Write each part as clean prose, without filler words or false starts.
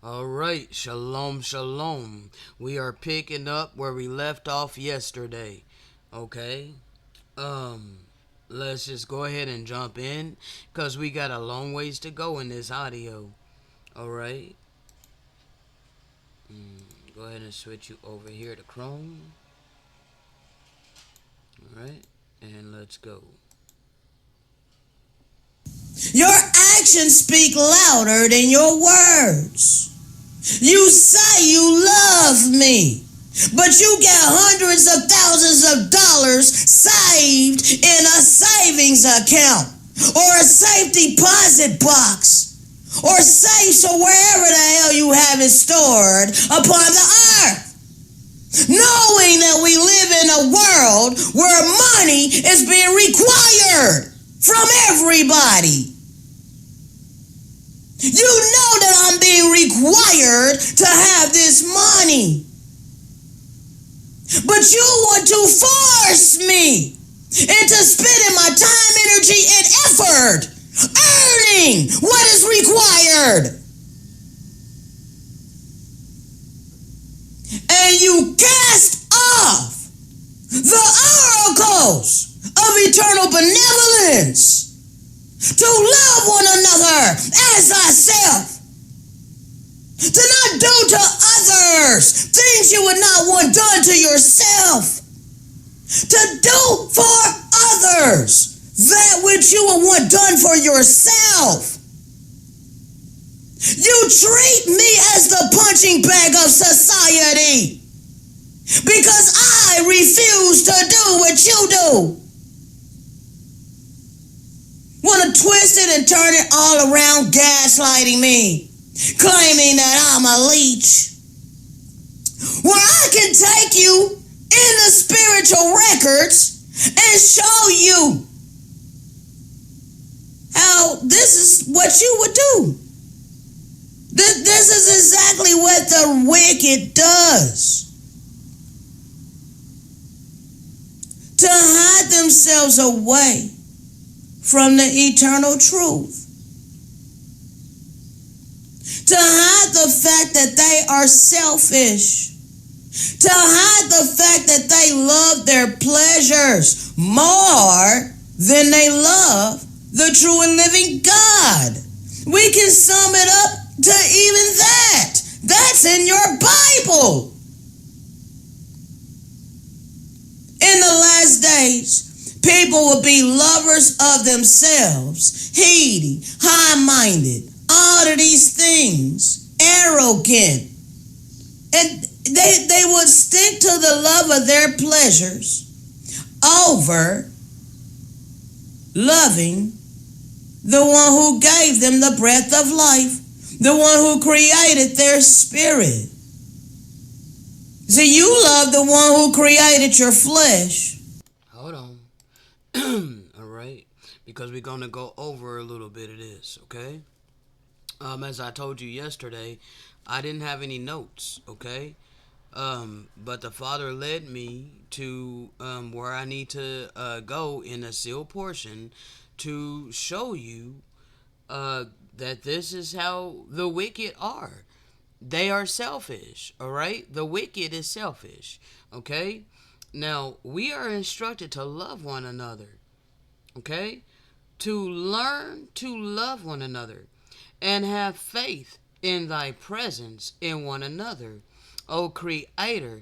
All right, shalom, shalom. We are picking up where we left off yesterday. Okay? Um, let's just go ahead and jump in because we got a long ways to go in this audio. All right? Go ahead and switch you over here to Chrome. All right? And let's go. Your actions speak louder than your words. You say you love me, but you get hundreds of thousands of dollars saved in a savings account or a safe deposit box or safe so wherever the hell you have it stored upon the earth. Knowing that we live in a world where money is being required from everybody. You know that I'm being required to have this money. But you want to force me into spending my time, energy, and effort earning what is required. And you cast off the oracles of eternal benevolence to love one another as thyself, to not do to others things you would not want done to yourself, to do for others that which you would want done for yourself. You treat me as the punching bag of society because I refuse to do what you do. Want to twist it and turn it all around, gaslighting me, claiming that I'm a leech. Where I can take you in the spiritual records and show you how this is what you would do. This is exactly what the wicked does. To hide themselves away from the eternal truth. To hide the fact that they are selfish. To hide the fact that they love their pleasures more than they love the true and living God. We can sum it up to even that. That's in your Bible. In the last days, people will be lovers of themselves, heedy, high-minded, all of these things, arrogant. And they would stick to the love of their pleasures over loving the one who gave them the breath of life, the one who created their spirit. See, you love the one who created your flesh. Hold on. All right? Because we're going to go over a little bit of this, okay? As I told you yesterday, I didn't have any notes, okay? But the Father led me to where I need to go in a sealed portion to show you that this is how the wicked are. They are selfish, all right? The wicked is selfish, okay? Now, we are instructed to love one another, okay? To learn to love one another and have faith in thy presence in one another. O Creator,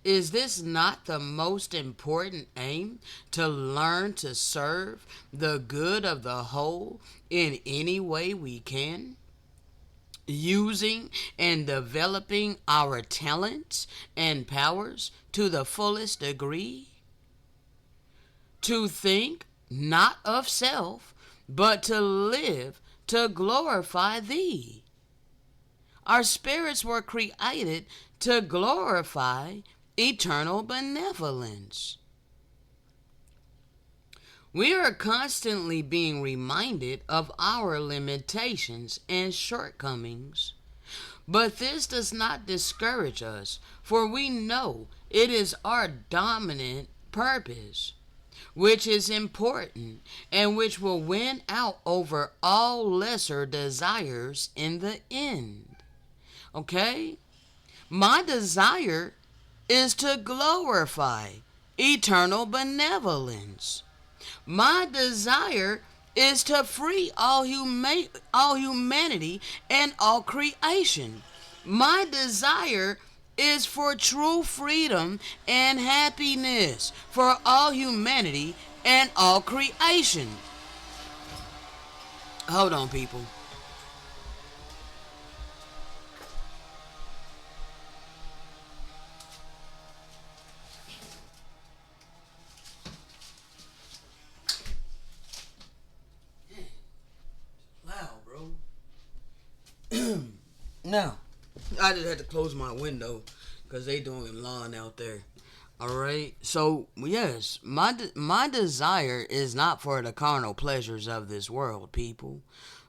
is this not the most important aim? To learn to serve the good of the whole in any way we can? Using and developing our talents and powers to the fullest degree? To think not of self, but to live to glorify thee. Our spirits were created to glorify eternal benevolence. We are constantly being reminded of our limitations and shortcomings. But this does not discourage us, for we know it is our dominant purpose, which is important and which will win out over all lesser desires in the end. Okay? My desire is to glorify eternal benevolence. My desire is to free all humanity and all creation. My desire is for true freedom and happiness for all humanity and all creation. Hold on, people. Loud, bro. Now, I just had to close my window because they doing lawn out there. All right. So yes, my desire is not for the carnal pleasures of this world, people.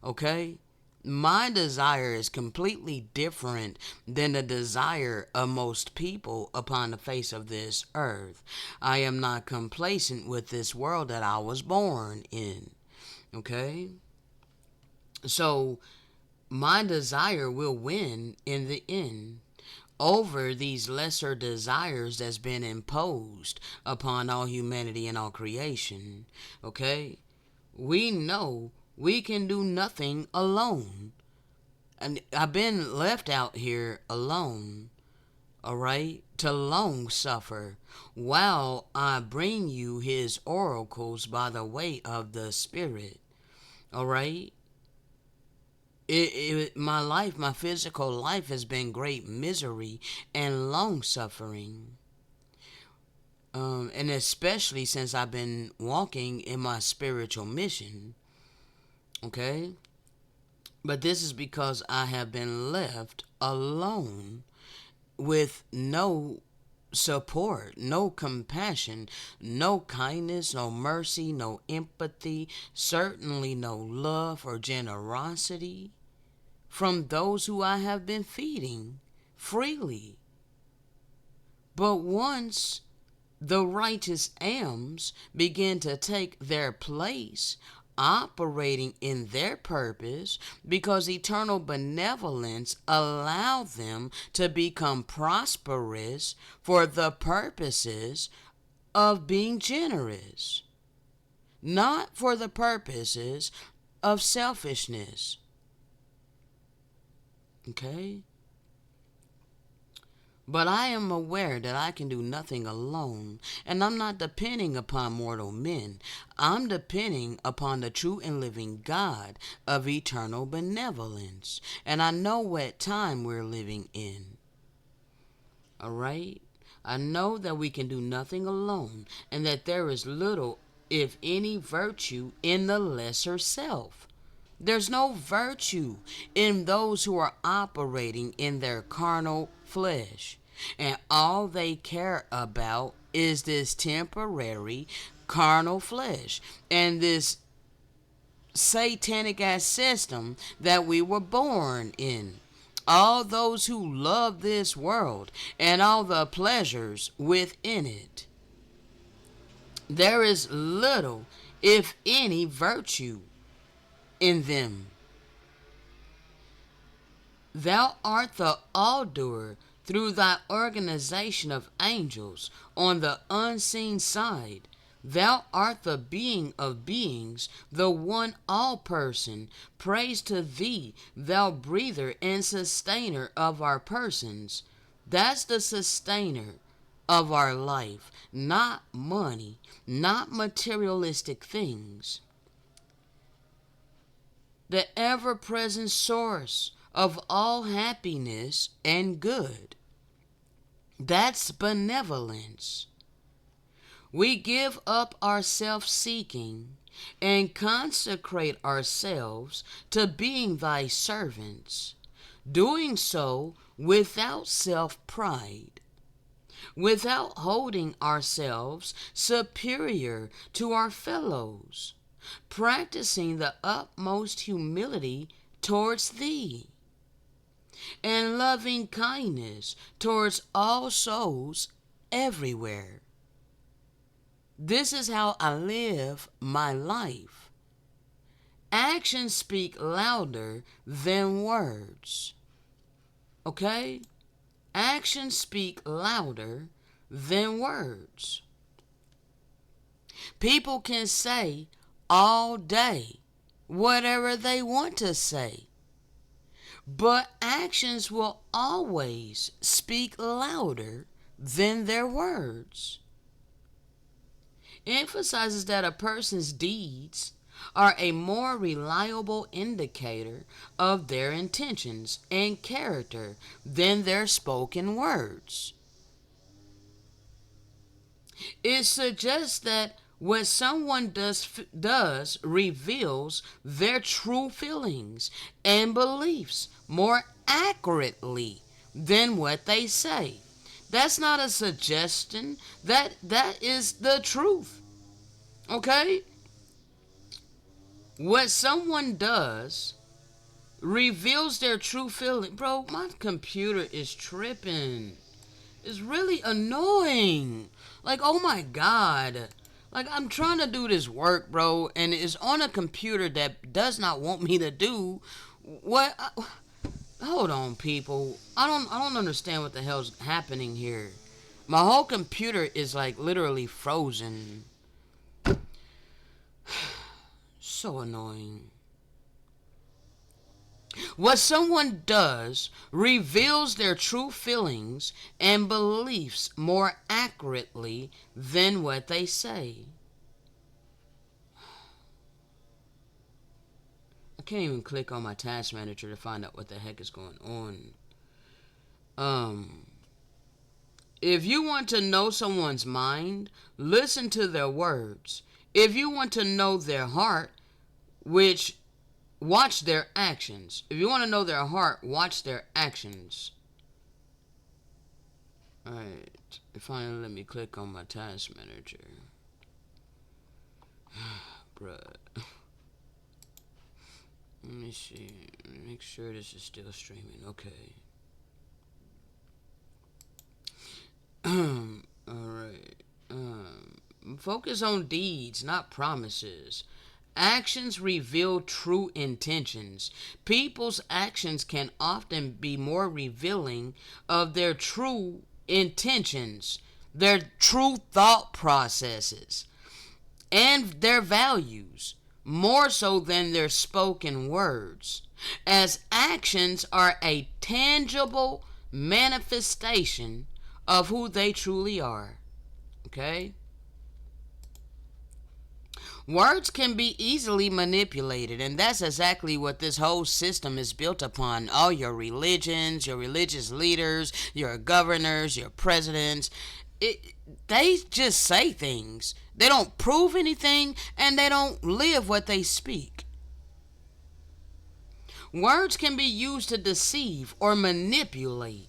Okay. My desire is completely different than the desire of most people upon the face of this earth. I am not complacent with this world that I was born in. Okay? So, my desire will win in the end over these lesser desires that's been imposed upon all humanity and all creation. Okay? We know we can do nothing alone. And I've been left out here alone, alright, to long suffer, while I bring you his oracles by the way of the Spirit, alright? My life, my physical life has been great misery and long suffering. And especially since I've been walking in my spiritual mission, okay? But this is because I have been left alone with no support, no compassion, no kindness, no mercy, no empathy, certainly no love or generosity from those who I have been feeding freely. But once the righteous Ams begin to take their place, operating in their purpose, because eternal benevolence allow them to become prosperous for the purposes of being generous, not for the purposes of selfishness. Okay? But I am aware that I can do nothing alone, and I'm not depending upon mortal men. I'm depending upon the true and living God of eternal benevolence. And I know what time we're living in. Alright? I know that we can do nothing alone, and that there is little, if any, virtue in the lesser self. There's no virtue in those who are operating in their carnal flesh. And all they care about is this temporary carnal flesh and this satanic ass system that we were born in. All those who love this world and all the pleasures within it. There is little, if any, virtue in them. Thou art the all-doer through thy organization of angels on the unseen side. Thou art the being of beings, the one all-person. Praise to thee, thou breather and sustainer of our persons. That's the sustainer of our life, not money, not materialistic things. The ever-present source of all happiness and good. That's benevolence. We give up our self-seeking and consecrate ourselves to being thy servants, doing so without self-pride, without holding ourselves superior to our fellows, practicing the utmost humility towards thee, and loving kindness towards all souls everywhere. This is how I live my life. Actions speak louder than words. Okay? Actions speak louder than words. People can say all day whatever they want to say, but actions will always speak louder than their words. It emphasizes that a person's deeds are a more reliable indicator of their intentions and character than their spoken words. It suggests that what someone does reveals their true feelings and beliefs more accurately than what they say. That's not a suggestion. That is the truth. Okay? What someone does reveals their true feeling. Bro, my computer is tripping. It's really annoying. Like, oh my god. Like, I'm trying to do this work, bro, and it's on a computer that does not want me to do what. Hold on, people. I don't understand what the hell's happening here. My whole computer is like literally frozen. So annoying. What someone does reveals their true feelings and beliefs more accurately than what they say. I can't even click on my task manager to find out what the heck is going on. Um, if you want to know someone's mind, listen to their words. If you want to know their heart, which watch their actions. If you want to know their heart, watch their actions. Alright, finally let me click on my task manager. Bruh. Let me see. Make sure this is still streaming. Okay. Alright. Focus on deeds, not promises. Actions reveal true intentions. People's actions can often be more revealing of their true intentions, their true thought processes, and their values, more so than their spoken words, as actions are a tangible manifestation of who they truly are. Okay? Words can be easily manipulated, and that's exactly what this whole system is built upon. All your religions, your religious leaders, your governors, your presidents, it, they just say things. They don't prove anything, and they don't live what they speak. Words can be used to deceive or manipulate,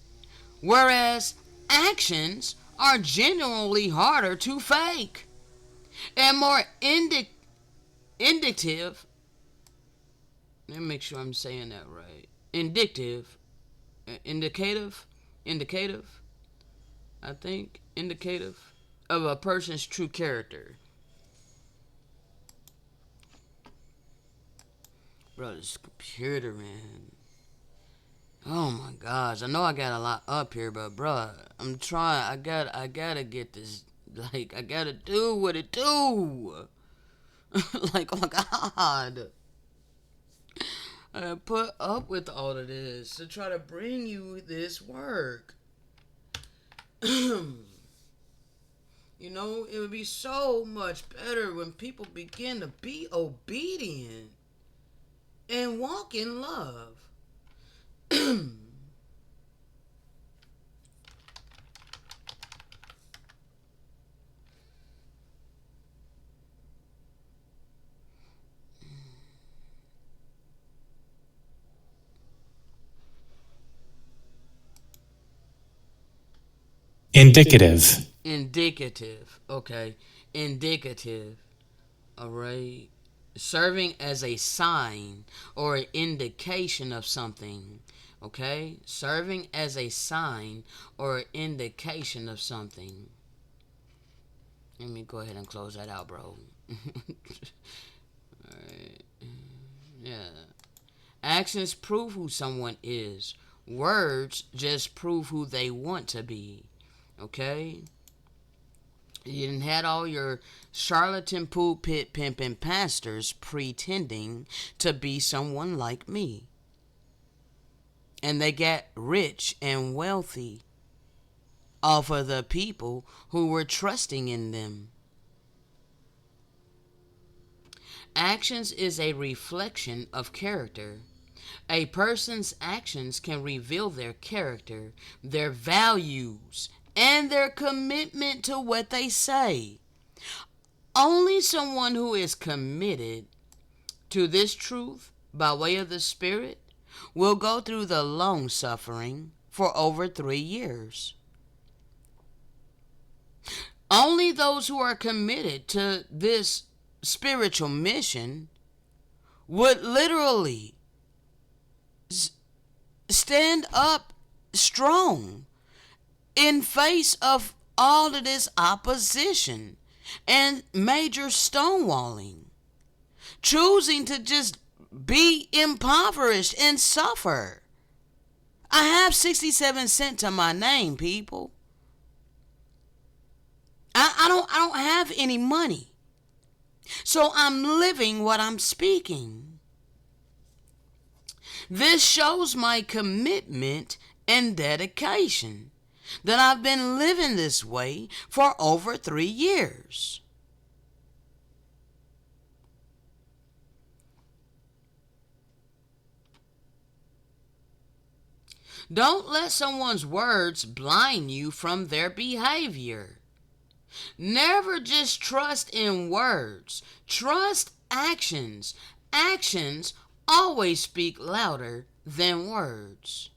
whereas actions are genuinely harder to fake and more indicative. Let me make sure I'm saying that right. Indicative, I think, indicative of a person's true character. Bro, this computer, man. Oh my gosh, I know I got a lot up here, but bro, I'm trying. I gotta get this. Like, I gotta do what it do. Like, oh my god. I put up with all of this to try to bring you this work. You know, it would be so much better when people begin to be obedient and walk in love. Indicative. Indicative. Okay. Indicative. Alright. Serving as a sign or an indication of something. Okay? Serving as a sign or an indication of something. Let me go ahead and close that out, bro. Alright. Yeah. Actions prove who someone is, Words just prove who they want to be. Okay? You done had all your charlatan pulpit pimping pastors pretending to be someone like me. And they got rich and wealthy off of the people who were trusting in them. Actions is a reflection of character. A person's actions can reveal their character, their values, and their commitment to what they say. Only someone who is committed to this truth by way of the Spirit will go through the long suffering for over 3 years. Only those who are committed to this spiritual mission would literally stand up strong in face of all of this opposition and major stonewalling, choosing to just be impoverished and suffer. I have 67 cents to my name, people. I don't have any money. So I'm living what I'm speaking. This shows my commitment and dedication that I've been living this way for over 3 years. Don't let someone's words blind you from their behavior. Never just trust in words. Trust actions. Actions always speak louder than words.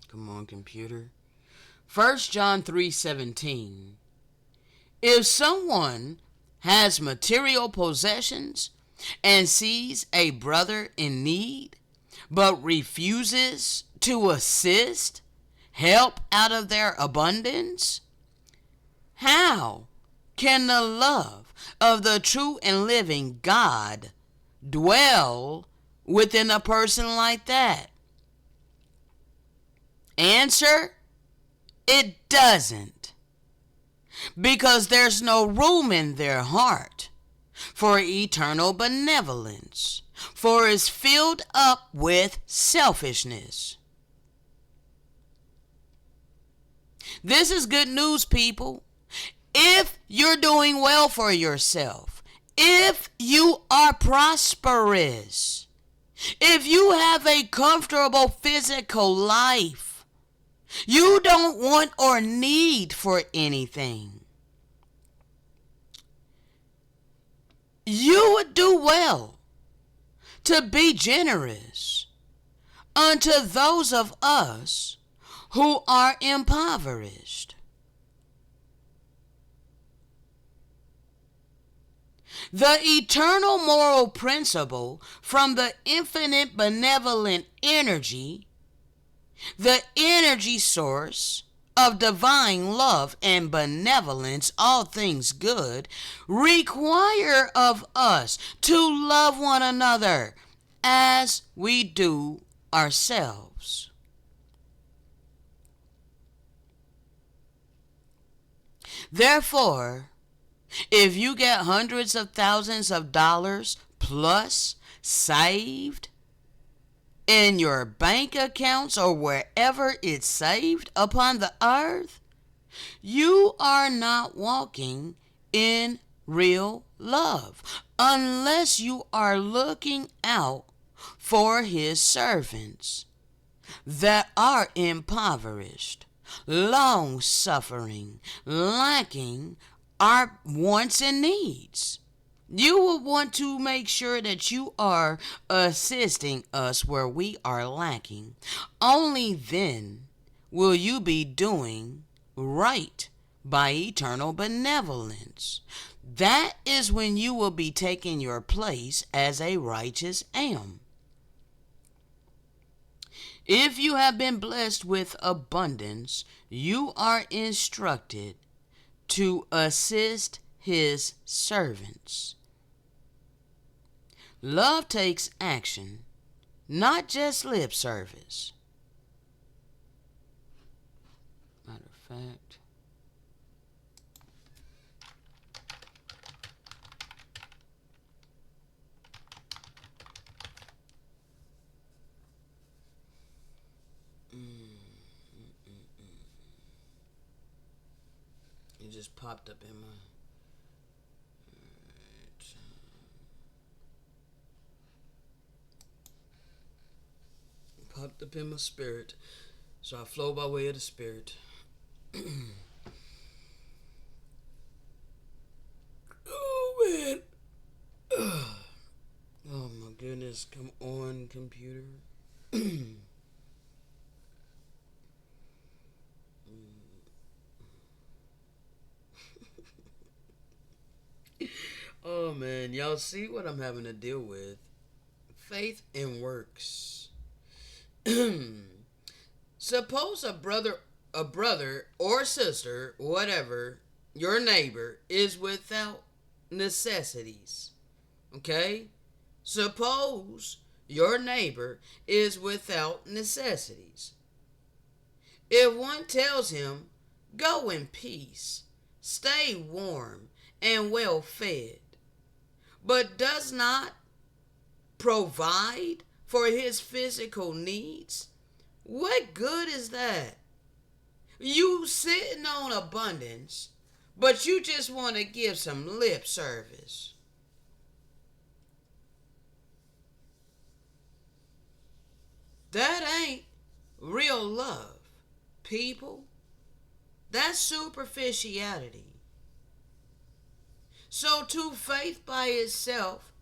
Come on, computer. 1 John 3:17. If someone has material possessions and sees a brother in need, but refuses to assist, help out of their abundance, how can the love of the true and living God dwell within a person like that? Answer: it doesn't. Because there's no room in their heart for eternal benevolence, for it's filled up with selfishness. This is good news, people. If you're doing well for yourself, if you are prosperous, if you have a comfortable physical life, you don't want or need for anything, you would do well to be generous unto those of us who are impoverished. The eternal moral principle from the infinite benevolent energy, the energy source of divine love and benevolence, all things good, require of us to love one another as we do ourselves. Therefore, if you get hundreds of thousands of dollars plus saved in your bank accounts or wherever it's saved upon the earth, you are not walking in real love unless you are looking out for his servants that are impoverished, long-suffering, lacking our wants and needs. You will want to make sure that you are assisting us where we are lacking. Only then will you be doing right by eternal benevolence. That is when you will be taking your place as a righteous am. If you have been blessed with abundance, you are instructed to assist his servants. Love takes action, not just lip service. Matter of fact, it just popped up in my. Popped up in my spirit. So I flow by way of the spirit. Oh man. Oh my goodness. Come on, computer. Oh man, y'all see what I'm having to deal with? Faith and works. Suppose a brother or sister, whatever, your neighbor is without necessities. Okay? Suppose your neighbor is without necessities. If one tells him, "Go in peace, stay warm and well fed," but does not provide for his physical needs, what good is that? You sitting on abundance, but you just want to give some lip service. That ain't real love, people. That's superficiality. So, to faith by itself,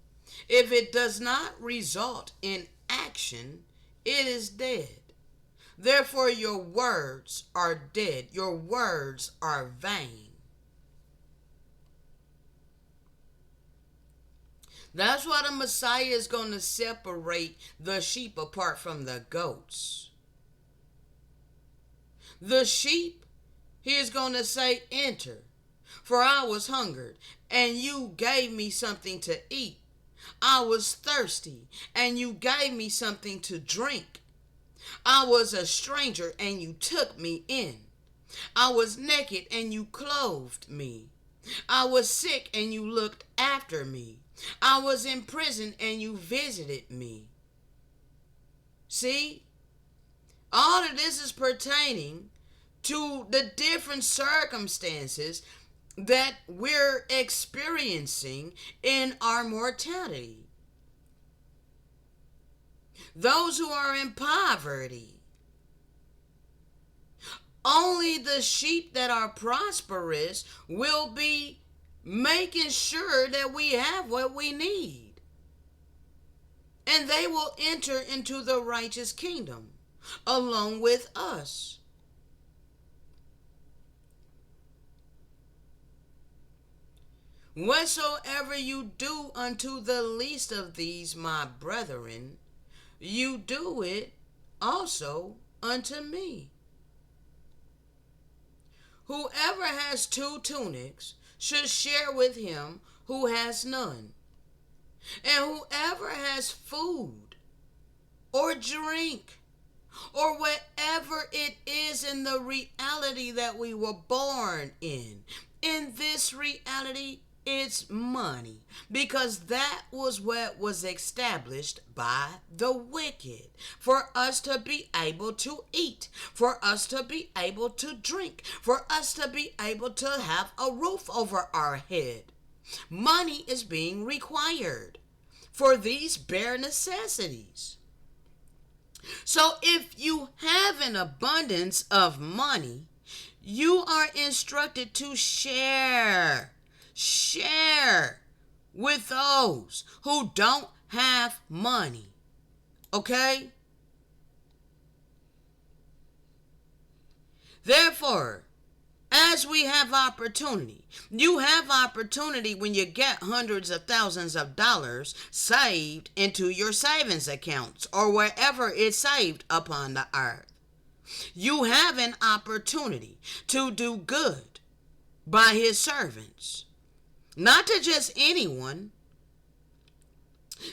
if it does not result in action, it is dead. Therefore, your words are dead. Your words are vain. That's why the Messiah is going to separate the sheep apart from the goats. The sheep, he is going to say, "Enter, for I was hungered, and you gave me something to eat. I was thirsty, and you gave me something to drink. I was a stranger, and you took me in. I was naked, and you clothed me. I was sick, and you looked after me. I was in prison, and you visited me." See? All of this is pertaining to the different circumstances that we're experiencing in our mortality. Those who are in poverty. Only the sheep that are prosperous will be making sure that we have what we need. And they will enter into the righteous kingdom along with us. Whatsoever you do unto the least of these, my brethren, you do it also unto me. Whoever has 2 tunics should share with him who has none. And whoever has food or drink or whatever it is in the reality that we were born in this reality, it's money, because that was what was established by the wicked, for us to be able to eat, for us to be able to drink, for us to be able to have a roof over our head. Money is being required for these bare necessities. So if you have an abundance of money, you are instructed to share with those who don't have money. Okay? Therefore, as we have opportunity, you have opportunity when you get hundreds of thousands of dollars saved into your savings accounts or wherever it's saved upon the earth. You have an opportunity to do good. by his servants. Not to just anyone.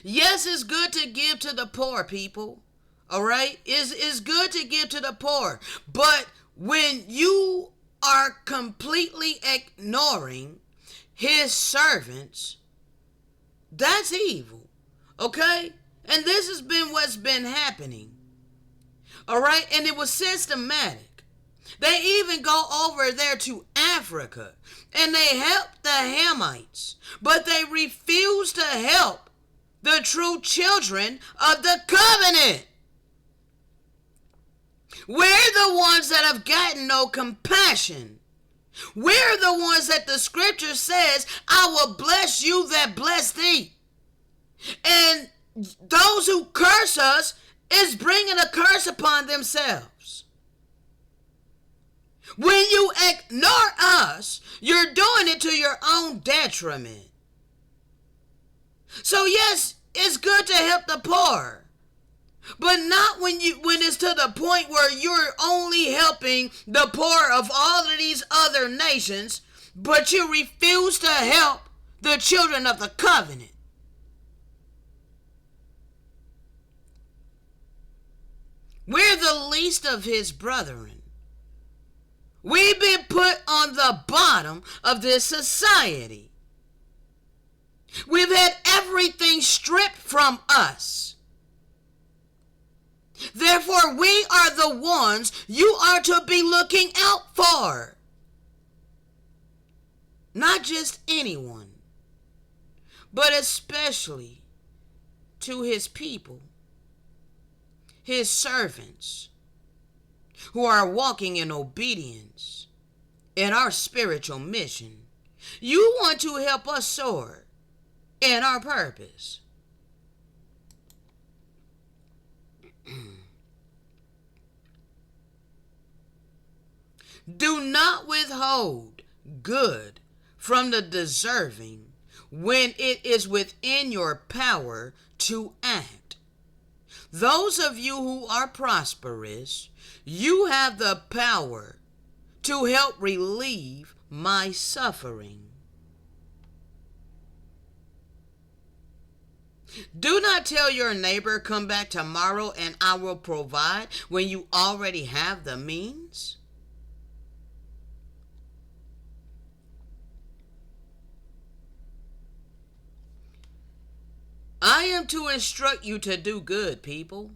Yes, it's good to give to the poor, people. All right? It's good to give to the poor. But when you are completely ignoring his servants, that's evil. Okay? And this has been what's been happening. All right? And it was systematic. They even go over there to Africa and they help the Hamites, but they refuse to help the true children of the covenant. We're the ones that have gotten no compassion. We're the ones that the scripture says, I will bless you that bless thee. And those who curse us is bringing a curse upon themselves. When you ignore us, you're doing it to your own detriment. So yes, it's good to help the poor, but not when it's to the point where you're only helping the poor of all of these other nations, but you refuse to help the children of the covenant. We're the least of his brethren. We've been put on the bottom of this society. We've had everything stripped from us. Therefore, we are the ones you are to be looking out for. Not just anyone, but especially to his people, his servants, who are walking in obedience in our spiritual mission. You want to help us soar in our purpose. Do not withhold good from the deserving when it is within your power to act. Those of you who are prosperous, you have the power to help relieve my suffering. Do not tell your neighbor, come back tomorrow and I will provide, when you already have the means. I am to instruct you to do good, people.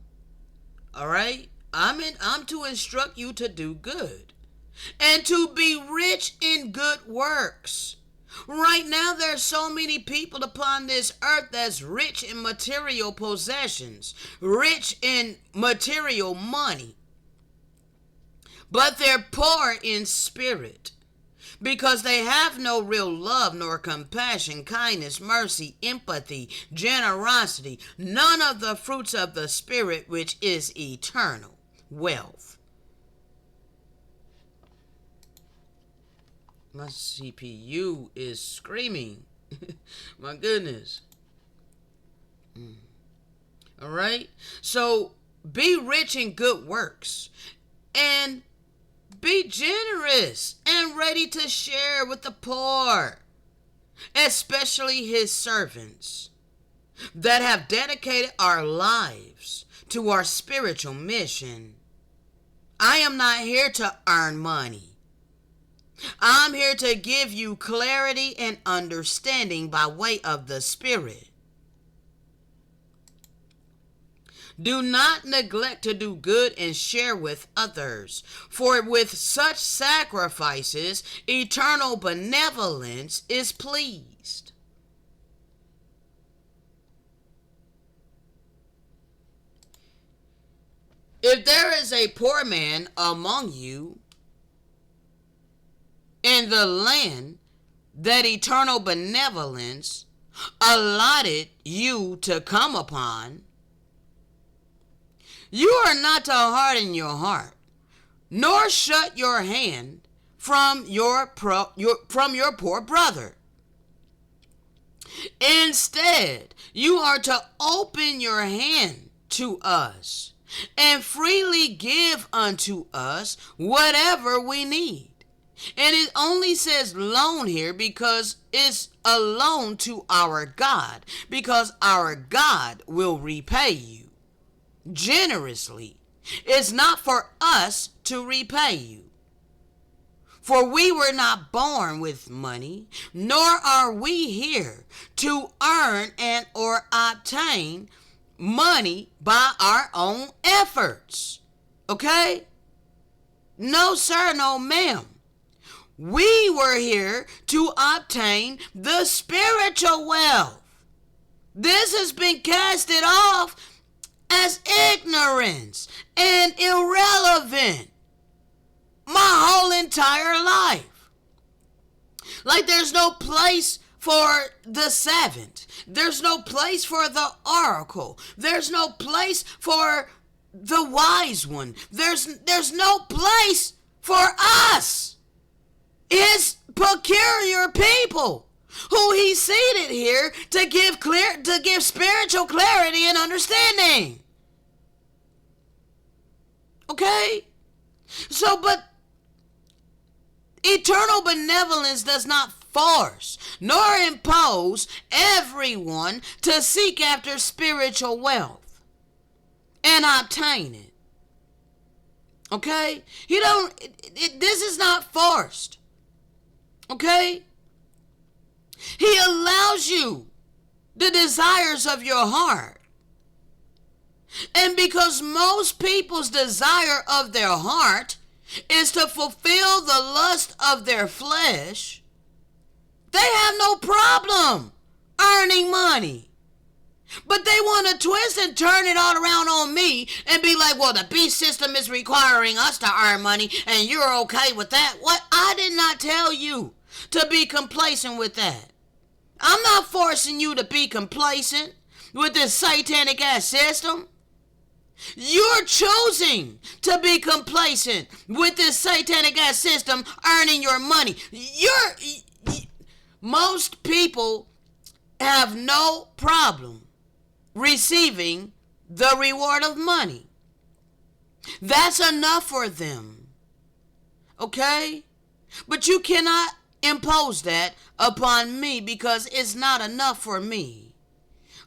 All right? I'm to instruct you to do good and to be rich in good works. Right now, there's so many people upon this earth that's rich in material possessions, rich in material money, but they're poor in spirit because they have no real love nor compassion, kindness, mercy, empathy, generosity, none of the fruits of the Spirit, which is eternal wealth. My CPU is screaming. My goodness. All right? So be rich in good works and be generous and ready to share with the poor, especially his servants that have dedicated our lives to our spiritual mission. I am not here to earn money. I'm here to give you clarity and understanding by way of the Spirit. Do not neglect to do good and share with others, for with such sacrifices, eternal benevolence is pleased. If there is a poor man among you in the land that eternal benevolence allotted you to come upon, you are not to harden your heart, nor shut your hand from your poor brother. Instead, you are to open your hand to us and freely give unto us whatever we need, And it only says loan here because it's a loan to our God. Because our God will repay you generously. It's not for us to repay you. For we were not born with money, nor are we here to earn and or obtain money by our own efforts. Okay? No, sir, no, ma'am. We were here to obtain the spiritual wealth. This has been casted off as ignorance and irrelevant my whole entire life. Like there's no place for the savant. There's no place for the oracle. There's no place for the wise one. There's no place for us. His peculiar people who he seated here to give spiritual clarity and understanding. Okay? So, but eternal benevolence does not force nor impose everyone to seek after spiritual wealth and obtain it. Okay? This is not forced. Okay? He allows you the desires of your heart. And because most people's desire of their heart is to fulfill the lust of their flesh, they have no problem earning money. But they want to twist and turn it all around on me and be like, well, the beast system is requiring us to earn money and you're okay with that. What? I did not tell you to be complacent with that. I'm not forcing you to be complacent with this satanic ass system. You're choosing to be complacent with this satanic ass system earning your money. Most people have no problem receiving the reward of money. That's enough for them. Okay? But you cannot impose that upon me because it's not enough for me.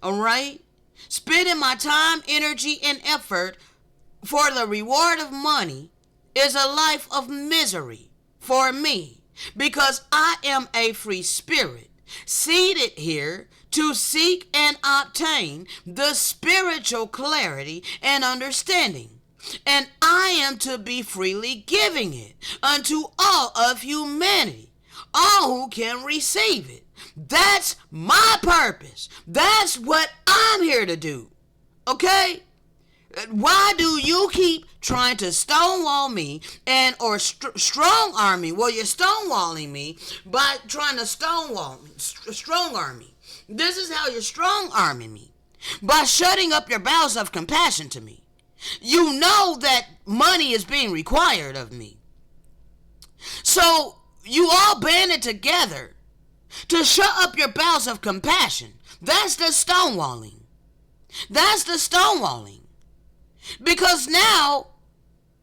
Alright? Spending my time, energy, and effort for the reward of money is a life of misery for me because I am a free spirit seated here to seek and obtain the spiritual clarity and understanding. And I am to be freely giving it unto all of humanity, all who can receive it. That's my purpose. That's what I'm here to do. Okay? Why do you keep trying to stonewall me or strong arm me? Well, you're stonewalling me by trying to stonewall me, strong arm me. This is how you're strong arming me, by shutting up your bowels of compassion to me. You know that money is being required of me. So you all banded together to shut up your bowels of compassion. That's the stonewalling. That's the stonewalling. Because now,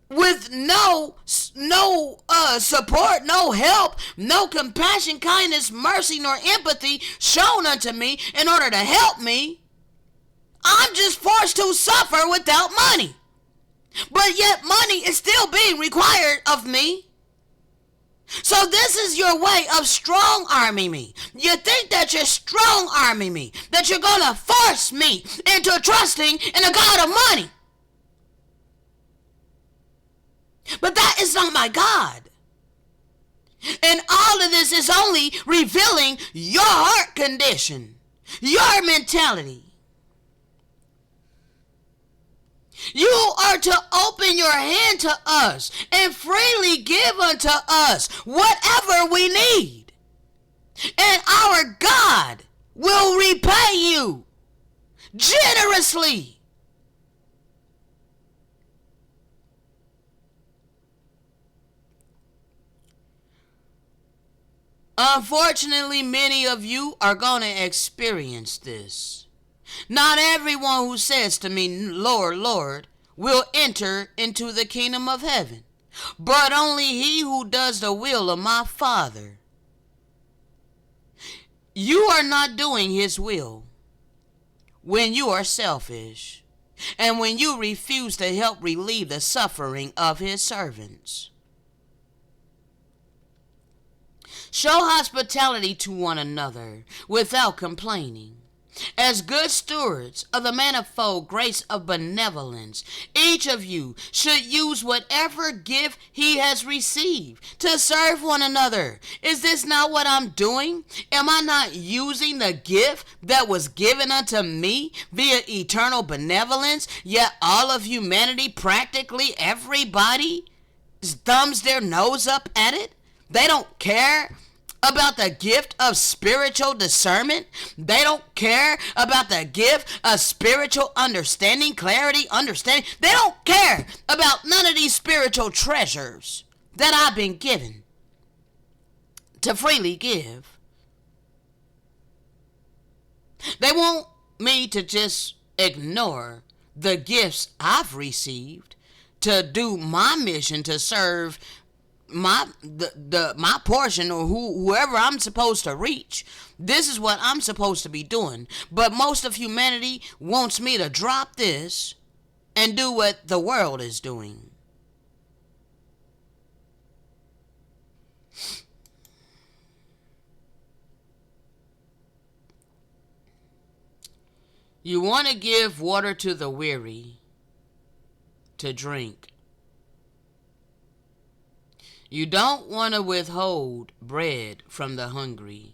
with no support, no help, no compassion, kindness, mercy, nor empathy shown unto me in order to help me, I'm just forced to suffer without money. But yet money is still being required of me. So this is your way of strong arming me. You think that you're strong arming me, that you're going to force me into trusting in a God of money. But that is not my God. And all of this is only revealing your heart condition, your mentality. You are to open your hand to us and freely give unto us whatever we need. And our God will repay you generously. Unfortunately, many of you are going to experience this. Not everyone who says to me, Lord, Lord, will enter into the kingdom of heaven. but only he who does the will of my Father. You are not doing his will when you are selfish and when you refuse to help relieve the suffering of his servants. Show hospitality to one another without complaining. As good stewards of the manifold grace of benevolence, each of you should use whatever gift he has received to serve one another. Is this not what I'm doing? Am I not using the gift that was given unto me via eternal benevolence? Yet all of humanity, practically everybody, thumbs their nose up at it. They don't care about the gift of spiritual discernment. They don't care about the gift of spiritual understanding, clarity, understanding. They don't care about none of these spiritual treasures that I've been given to freely give. They want me to just ignore the gifts I've received to do my mission to serve my portion, or whoever I'm supposed to reach. This is what I'm supposed to be doing. But most of humanity wants me to drop this and do what the world is doing. You want to give water to the weary to drink. You don't want to withhold bread from the hungry.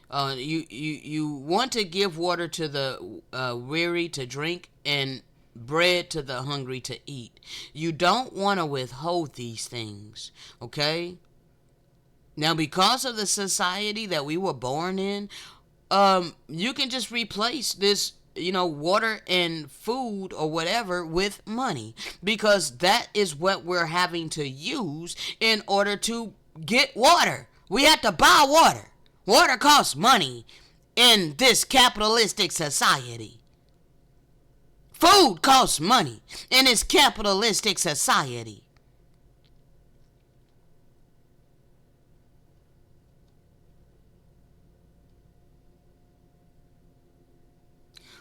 You want to give water to the weary to drink and bread to the hungry to eat. You don't want to withhold these things, okay? Now, because of the society that we were born in, you can just replace this water and food or whatever with money, because that is what we're having to use in order to get water. We have to buy water. Water costs money in this capitalistic society. Food costs money in this capitalistic society.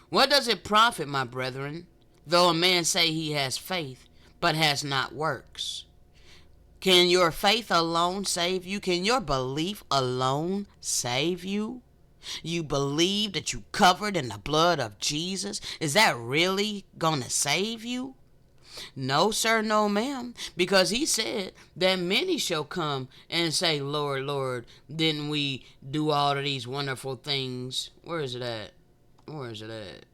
What does it profit, my brethren, though a man say he has faith, but has not works? Can your faith alone save you? Can your belief alone save you? You believe that you covered in the blood of Jesus? Is that really gonna save you? No, sir, no, ma'am, because he said that many shall come and say, Lord, Lord, didn't we do all of these wonderful things? Where is it at? Where is it at?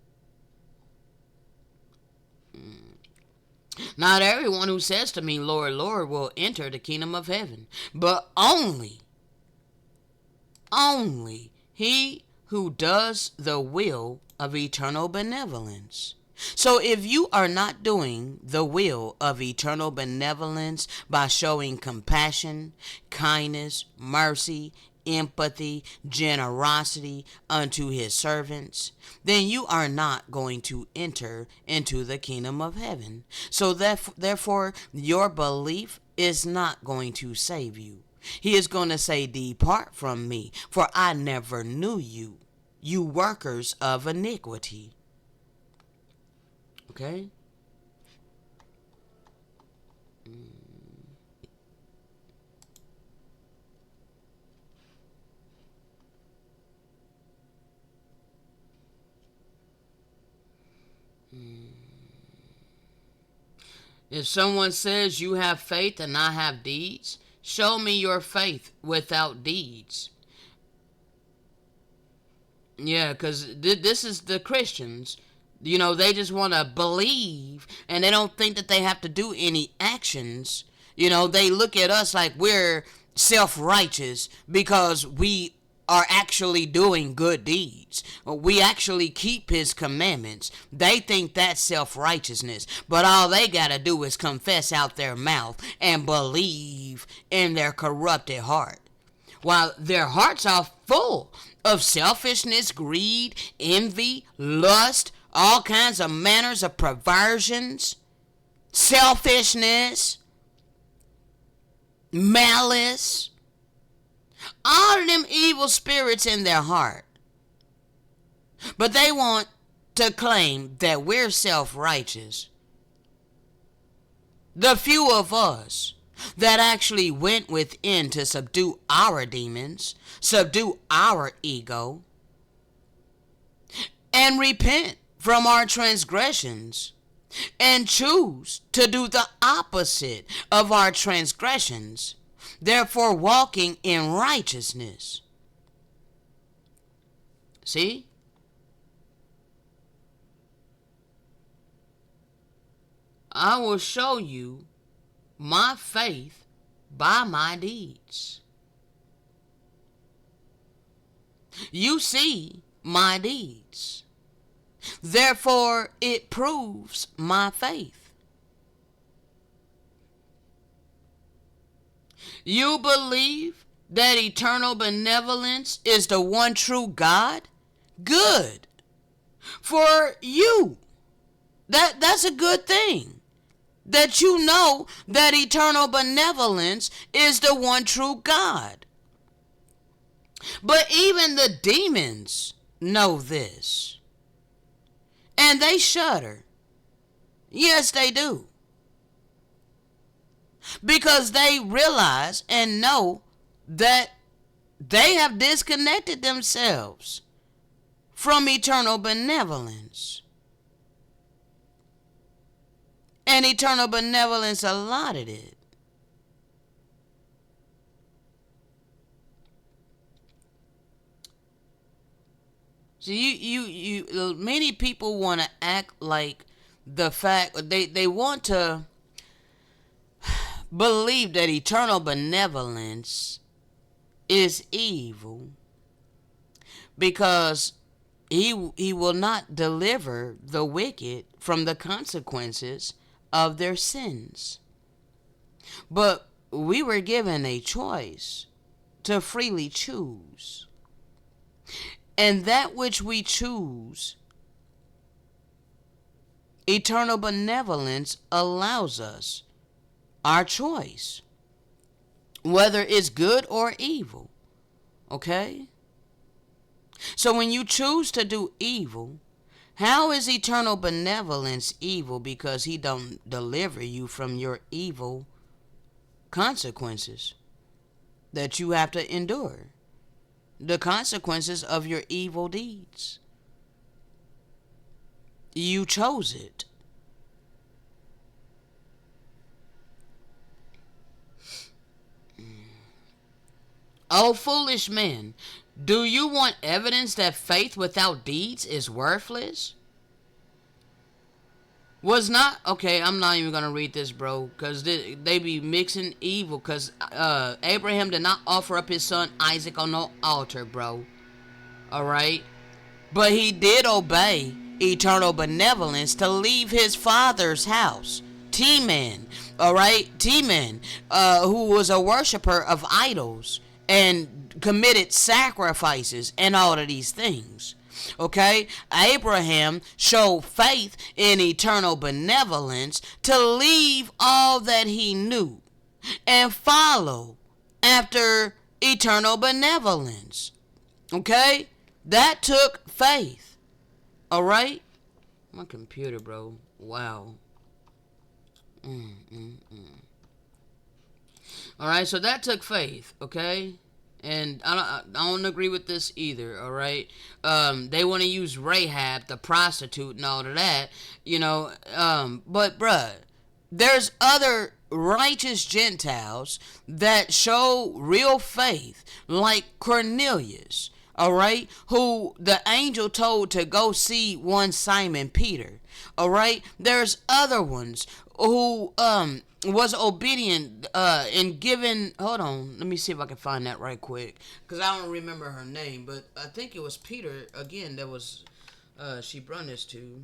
Not everyone who says to me, Lord, Lord, will enter the kingdom of heaven, but only he who does the will of eternal benevolence. So if you are not doing the will of eternal benevolence by showing compassion, kindness, mercy, empathy, generosity unto his servants, then you are not going to enter into the kingdom of heaven. So therefore, your belief is not going to save you. He is going to say, depart from me, for I never knew you, you workers of iniquity. Okay? If someone says you have faith and I have deeds, show me your faith without deeds. Yeah, because this is the Christians. They just want to believe and they don't think that they have to do any actions. They look at us like we're self-righteous because we are actually doing good deeds. We actually keep his commandments. They think that's self-righteousness, but all they gotta do is confess out their mouth and believe in their corrupted heart, while their hearts are full of selfishness, greed, envy, lust, all kinds of manners of perversions, selfishness. malice, all of them evil spirits in their heart. But they want to claim that we're self-righteous. The few of us that actually went within to subdue our demons, subdue our ego, and repent from our transgressions, and choose to do the opposite of our transgressions, therefore walking in righteousness. See? I will show you my faith by my deeds. You see my deeds. Therefore, it proves my faith. You believe that eternal benevolence is the one true God? Good. For you. That's a good thing. That you know that eternal benevolence is the one true God. But even the demons know this. And they shudder. Yes, they do. Because they realize and know that they have disconnected themselves from eternal benevolence. And eternal benevolence allotted it. So you many people want to act like the fact they want to believe that eternal benevolence is evil because he will not deliver the wicked from the consequences of their sins. But we were given a choice to freely choose. And that which we choose, eternal benevolence allows us our choice, whether it's good or evil. Okay? So when you choose to do evil, how is eternal benevolence evil? Because he don't deliver you from your evil consequences that you have to endure. The consequences of your evil deeds. You chose it. Oh, foolish man, do you want evidence that faith without deeds is worthless? Was not, okay, I'm not even going to read this, bro, because they be mixing evil, because Abraham did not offer up his son Isaac on no altar, bro. Alright? But he did obey eternal benevolence to leave his father's house. T-Man, alright? T-Man, who was a worshiper of idols and committed sacrifices and all of these things. Okay? Abraham showed faith in eternal benevolence to leave all that he knew and follow after eternal benevolence. Okay? That took faith. Alright? My computer, bro. Wow. Alright, so that took faith. Okay? And I don't agree with this either, alright? They want to use Rahab, the prostitute, and all of that, you know. But, bruh, there's other righteous Gentiles that show real faith, like Cornelius, alright? Who the angel told to go see one Simon Peter, alright? There's other ones who, was obedient in giving. Hold on, let me see if I can find that right quick, because I don't remember her name, but I think it was Peter again that was she brought this to.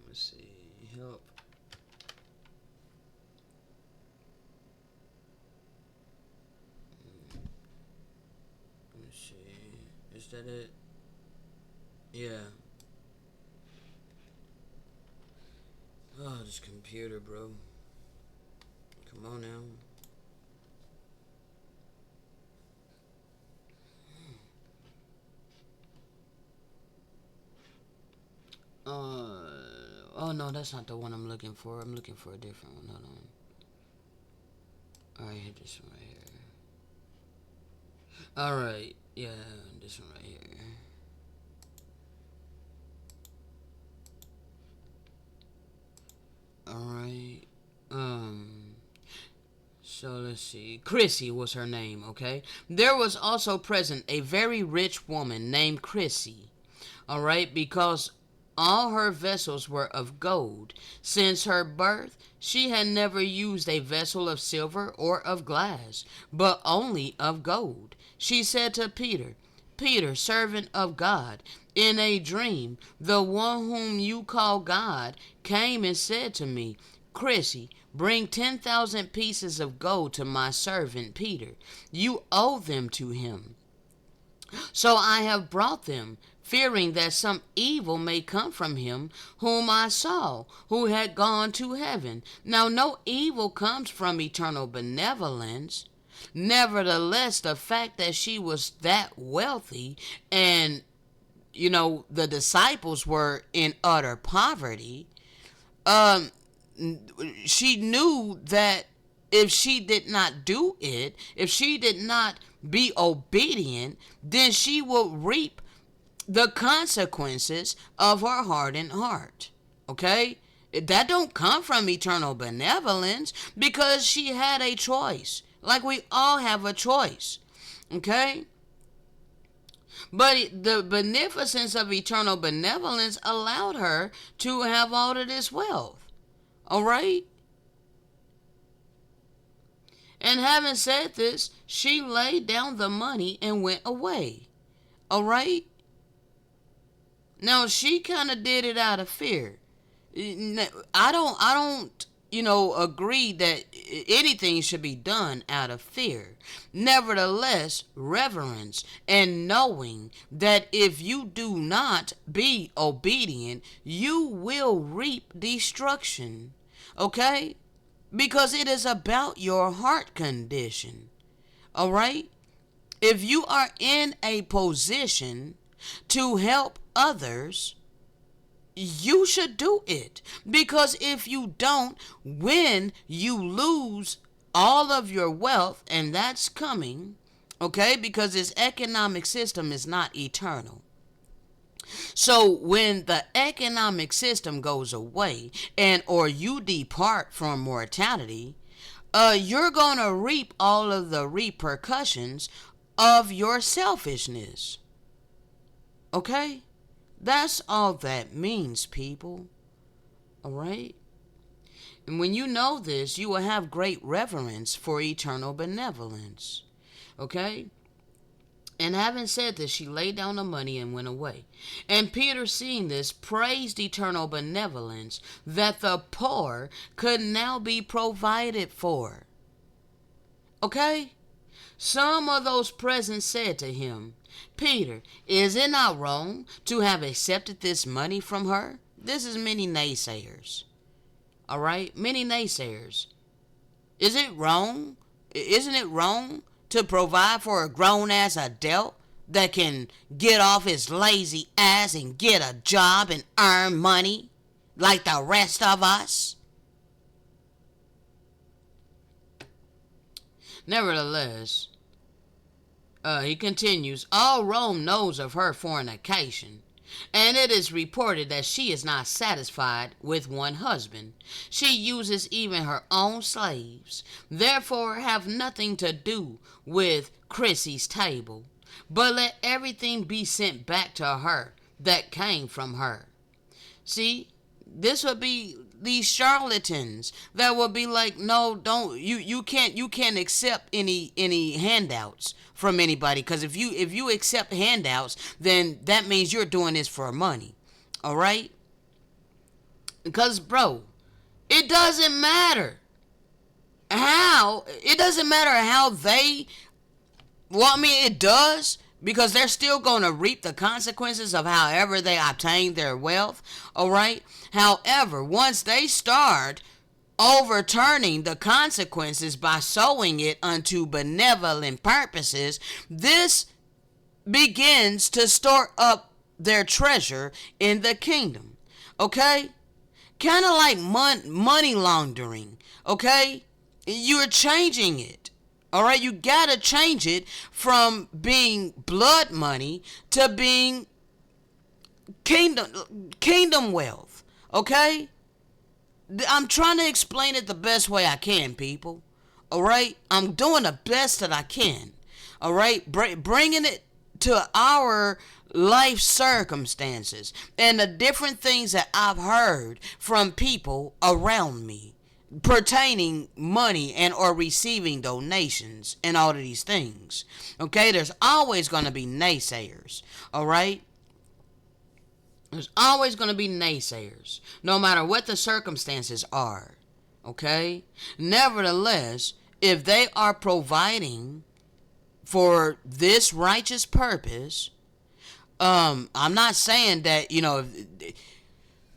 Let's see, help. Let's see, is that it? Yeah. Oh, this computer, bro. Come on now. Oh no, that's not the one I'm looking for. I'm looking for a different one. Hold on. Alright, hit this one right here. Alright, yeah, this one right here. Alright. So let's see. Chrissy was her name, okay? There was also present a very rich woman named Chrissy. Alright, because all her vessels were of gold. Since her birth, she had never used a vessel of silver or of glass, but only of gold. She said to Peter, Peter, servant of God, in a dream, the one whom you call God came and said to me, Chrissy, bring 10,000 pieces of gold to my servant Peter. You owe them to him. So I have brought them, fearing that some evil may come from him whom I saw, who had gone to heaven. Now no evil comes from eternal benevolence. Nevertheless, the fact that she was that wealthy and, the disciples were in utter poverty, um, she knew that if she did not do it, if she did not be obedient, then she will reap the consequences of her hardened heart. Okay? That don't come from eternal benevolence because she had a choice. Like we all have a choice. Okay? But the beneficence of eternal benevolence allowed her to have all of this wealth. All right? And having said this, she laid down the money and went away. All right? Now she kind of did it out of fear. I don't, agree that anything should be done out of fear. Nevertheless, reverence and knowing that if you do not be obedient, you will reap destruction. Okay? Because it is about your heart condition. All right? If you are in a position to help others, you should do it. Because if you don't, when you lose all of your wealth, and that's coming, okay, because this economic system is not eternal. So when the economic system goes away and or you depart from mortality, you're going to reap all of the repercussions of your selfishness. Okay? That's all that means, people. All right? And when you know this, you will have great reverence for eternal benevolence. Okay? And having said this, she laid down the money and went away. And Peter, seeing this, praised eternal benevolence that the poor could now be provided for. Okay? Some of those present said to him, Peter, is it not wrong to have accepted this money from her? This is many naysayers. All right? Many naysayers. Is it wrong? Isn't it wrong to provide for a grown-ass adult that can get off his lazy ass and get a job and earn money like the rest of us? Nevertheless, he continues, all Rome knows of her fornication, and it is reported that she is not satisfied with one husband. She uses even her own slaves. Therefore, have nothing to do with Chrissy's table, but let everything be sent back to her that came from her. See, this would be these charlatans that will be like, no, don't you can't accept any handouts from anybody, because if you accept handouts, then that means you're doing this for money. All right? Because bro, it doesn't matter how they, well, I mean, it does, because they're still going to reap the consequences of however they obtain their wealth. All right? However, once they start overturning the consequences by sowing it unto benevolent purposes, this begins to store up their treasure in the kingdom. Okay? Kind of like money laundering. Okay? You're changing it. All right? You got to change it from being blood money to being kingdom wealth. Okay? I'm trying to explain it the best way I can, people. All right? I'm doing the best that I can. All right? Bringing it to our life circumstances and the different things that I've heard from people around me pertaining money and or receiving donations and all of these things. Okay? There's always going to be naysayers. All right? There's always going to be naysayers, no matter what the circumstances are. Okay? Nevertheless, if they are providing for this righteous purpose, I'm not saying that,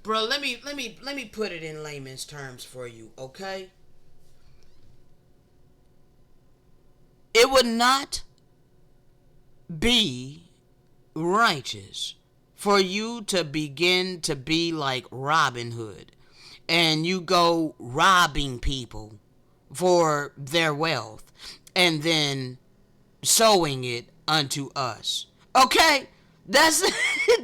bro, let me put it in layman's terms for you, okay? It would not be righteous for you to begin to be like Robin Hood and you go robbing people for their wealth and then sowing it unto us. Okay? That's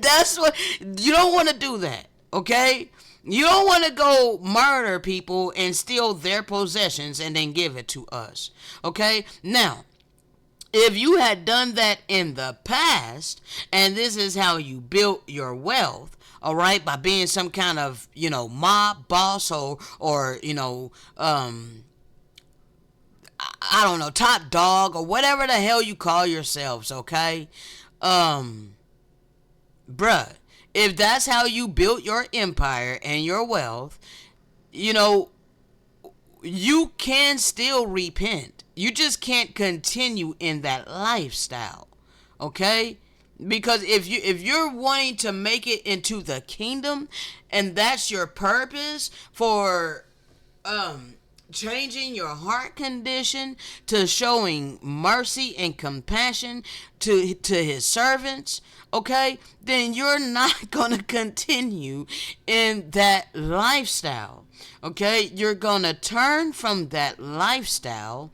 that's what you don't want to do that. Okay? You don't want to go murder people and steal their possessions and then give it to us. Okay? Now, if you had done that in the past, and this is how you built your wealth, all right, by being some kind of, mob boss or I don't know, top dog or whatever the hell you call yourselves, okay? Bruh, if that's how you built your empire and your wealth, you can still repent. You just can't continue in that lifestyle. Okay? Because if you're wanting to make it into the kingdom and that's your purpose for changing your heart condition to showing mercy and compassion to his servants, okay, then you're not going to continue in that lifestyle. Okay, you're going to turn from that lifestyle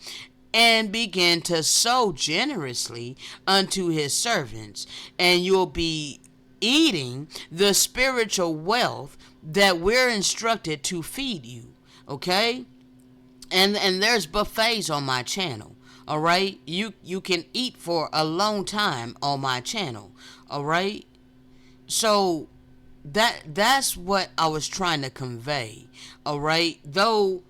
and begin to sow generously unto his servants, and you'll be eating the spiritual wealth that we're instructed to feed you. Okay? And there's buffets on my channel. All right? You can eat for a long time on my channel. All right? So that's what I was trying to convey. All right? Though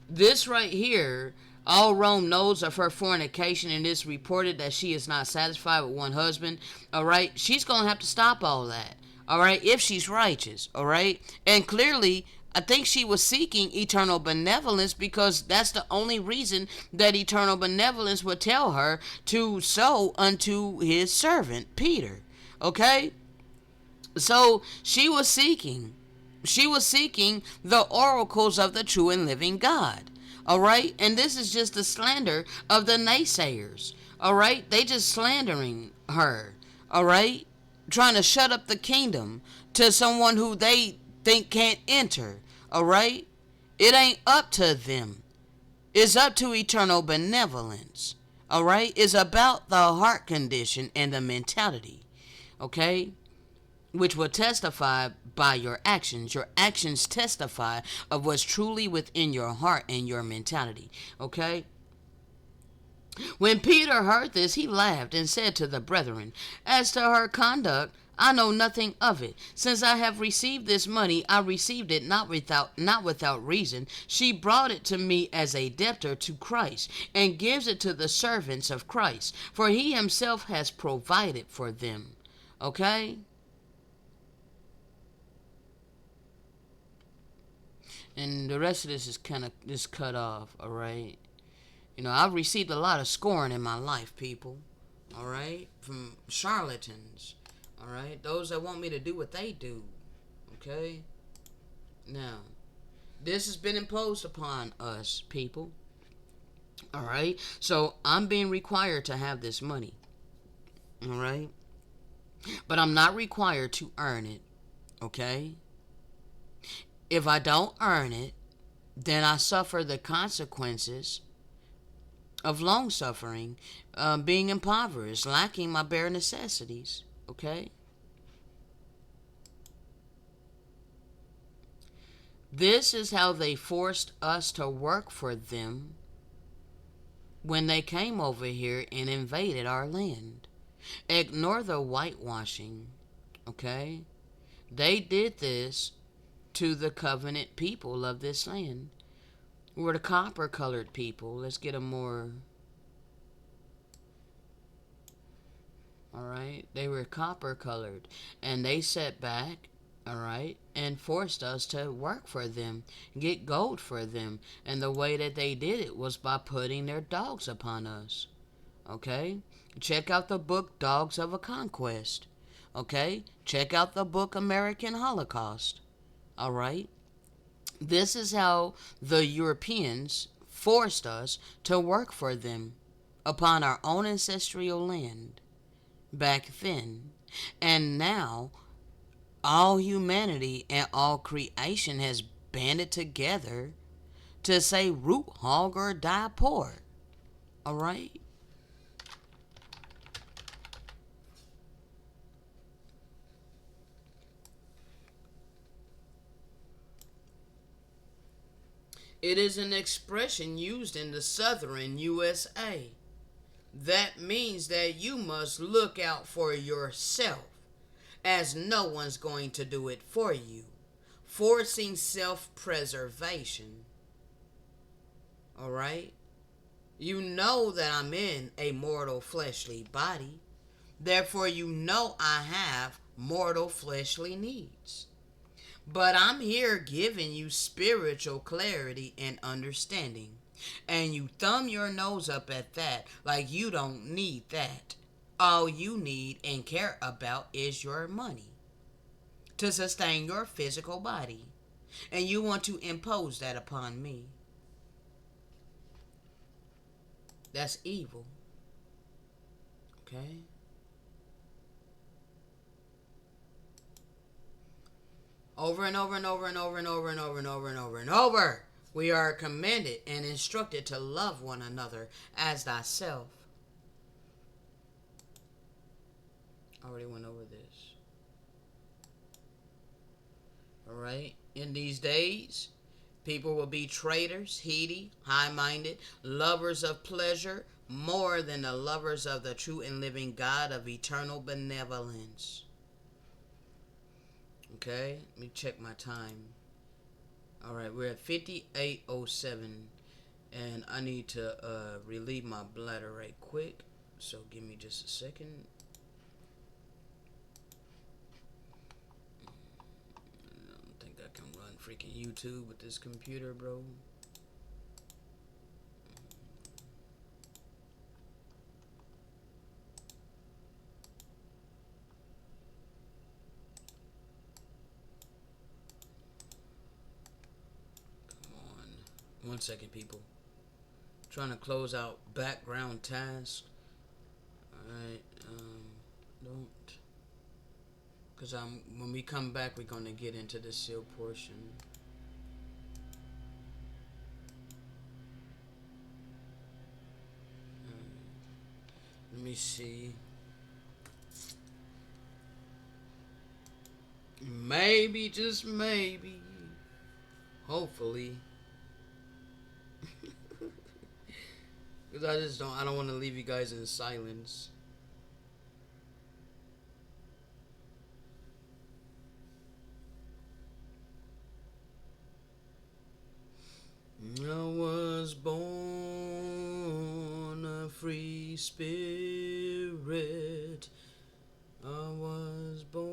this right here, all Rome knows of her fornication, and it's reported that she is not satisfied with one husband. All right? She's going to have to stop all that. All right? If she's righteous. All right? And clearly, I think she was seeking eternal benevolence, because that's the only reason that eternal benevolence would tell her to sow unto his servant, Peter. Okay? So she was seeking the oracles of the true and living God. All right? And this is just the slander of the naysayers. All right? They just slandering her. All right? Trying to shut up the kingdom to someone who they think can't enter. All right? It ain't up to them. It's up to eternal benevolence. All right? It's about the heart condition and the mentality. Okay? Which will testify by your actions. Your actions testify of what's truly within your heart and your mentality. Okay? When Peter heard this, he laughed and said to the brethren, "As to her conduct, I know nothing of it. Since I have received this money, I received it not without reason. She brought it to me as a debtor to Christ, and gives it to the servants of Christ, for he himself has provided for them." Okay? And the rest of this is kind of just cut off, all right? I've received a lot of scorn in my life, people, all right? From charlatans, all right? Those that want me to do what they do, okay? Now, This has been imposed upon us, people. All right. So I'm being required to have this money. All right. But I'm not required to earn it. Okay. If I don't earn it, then I suffer the consequences of long suffering, being impoverished, lacking my bare necessities. Okay. This is how they forced us to work for them when they came over here and invaded our land. Ignore the whitewashing, okay? They did this to the covenant people of this land. We're the copper colored people. Let's get a more. Alright? They were copper colored. And they sat back, alright, and forced us to work for them, get gold for them. And the way that they did it was by putting their dogs upon us. Okay? Check out the book Dogs of a Conquest. Okay? Check out the book American Holocaust. Alright? This is how the Europeans forced us to work for them upon our own ancestral land back then. And now, all humanity and all creation has banded together to say root hog or die poor. Alright? It is an expression used in the southern USA. That means that you must look out for yourself, as no one's going to do it for you, forcing self preservation. Alright? You know that I'm in a mortal fleshly body, therefore, you know I have mortal fleshly needs. But I'm here giving you spiritual clarity and understanding. And you thumb your nose up at that like you don't need that. All you need and care about is your money to sustain your physical body. And you want to impose that upon me. That's evil. Okay? Over and over and over and over and over and over and over and over and over. We are commanded and instructed to love one another as thyself. I already went over this. Alright? In these days, people will be traitors, heady, high minded, lovers of pleasure, more than the lovers of the true and living God of eternal benevolence. Okay? Let me check my time. Alright, we're at 58:07. And I need to relieve my bladder right quick. So give me just a second. I don't think I can run freaking YouTube with this computer, bro. Come on. 1 second, people. Trying to close out background tasks. Alright, don't. Because when we come back, we're going to get into the seal portion. Let me see. Maybe, just maybe, hopefully. Because I don't want to leave you guys in silence. I was born a free spirit. I was born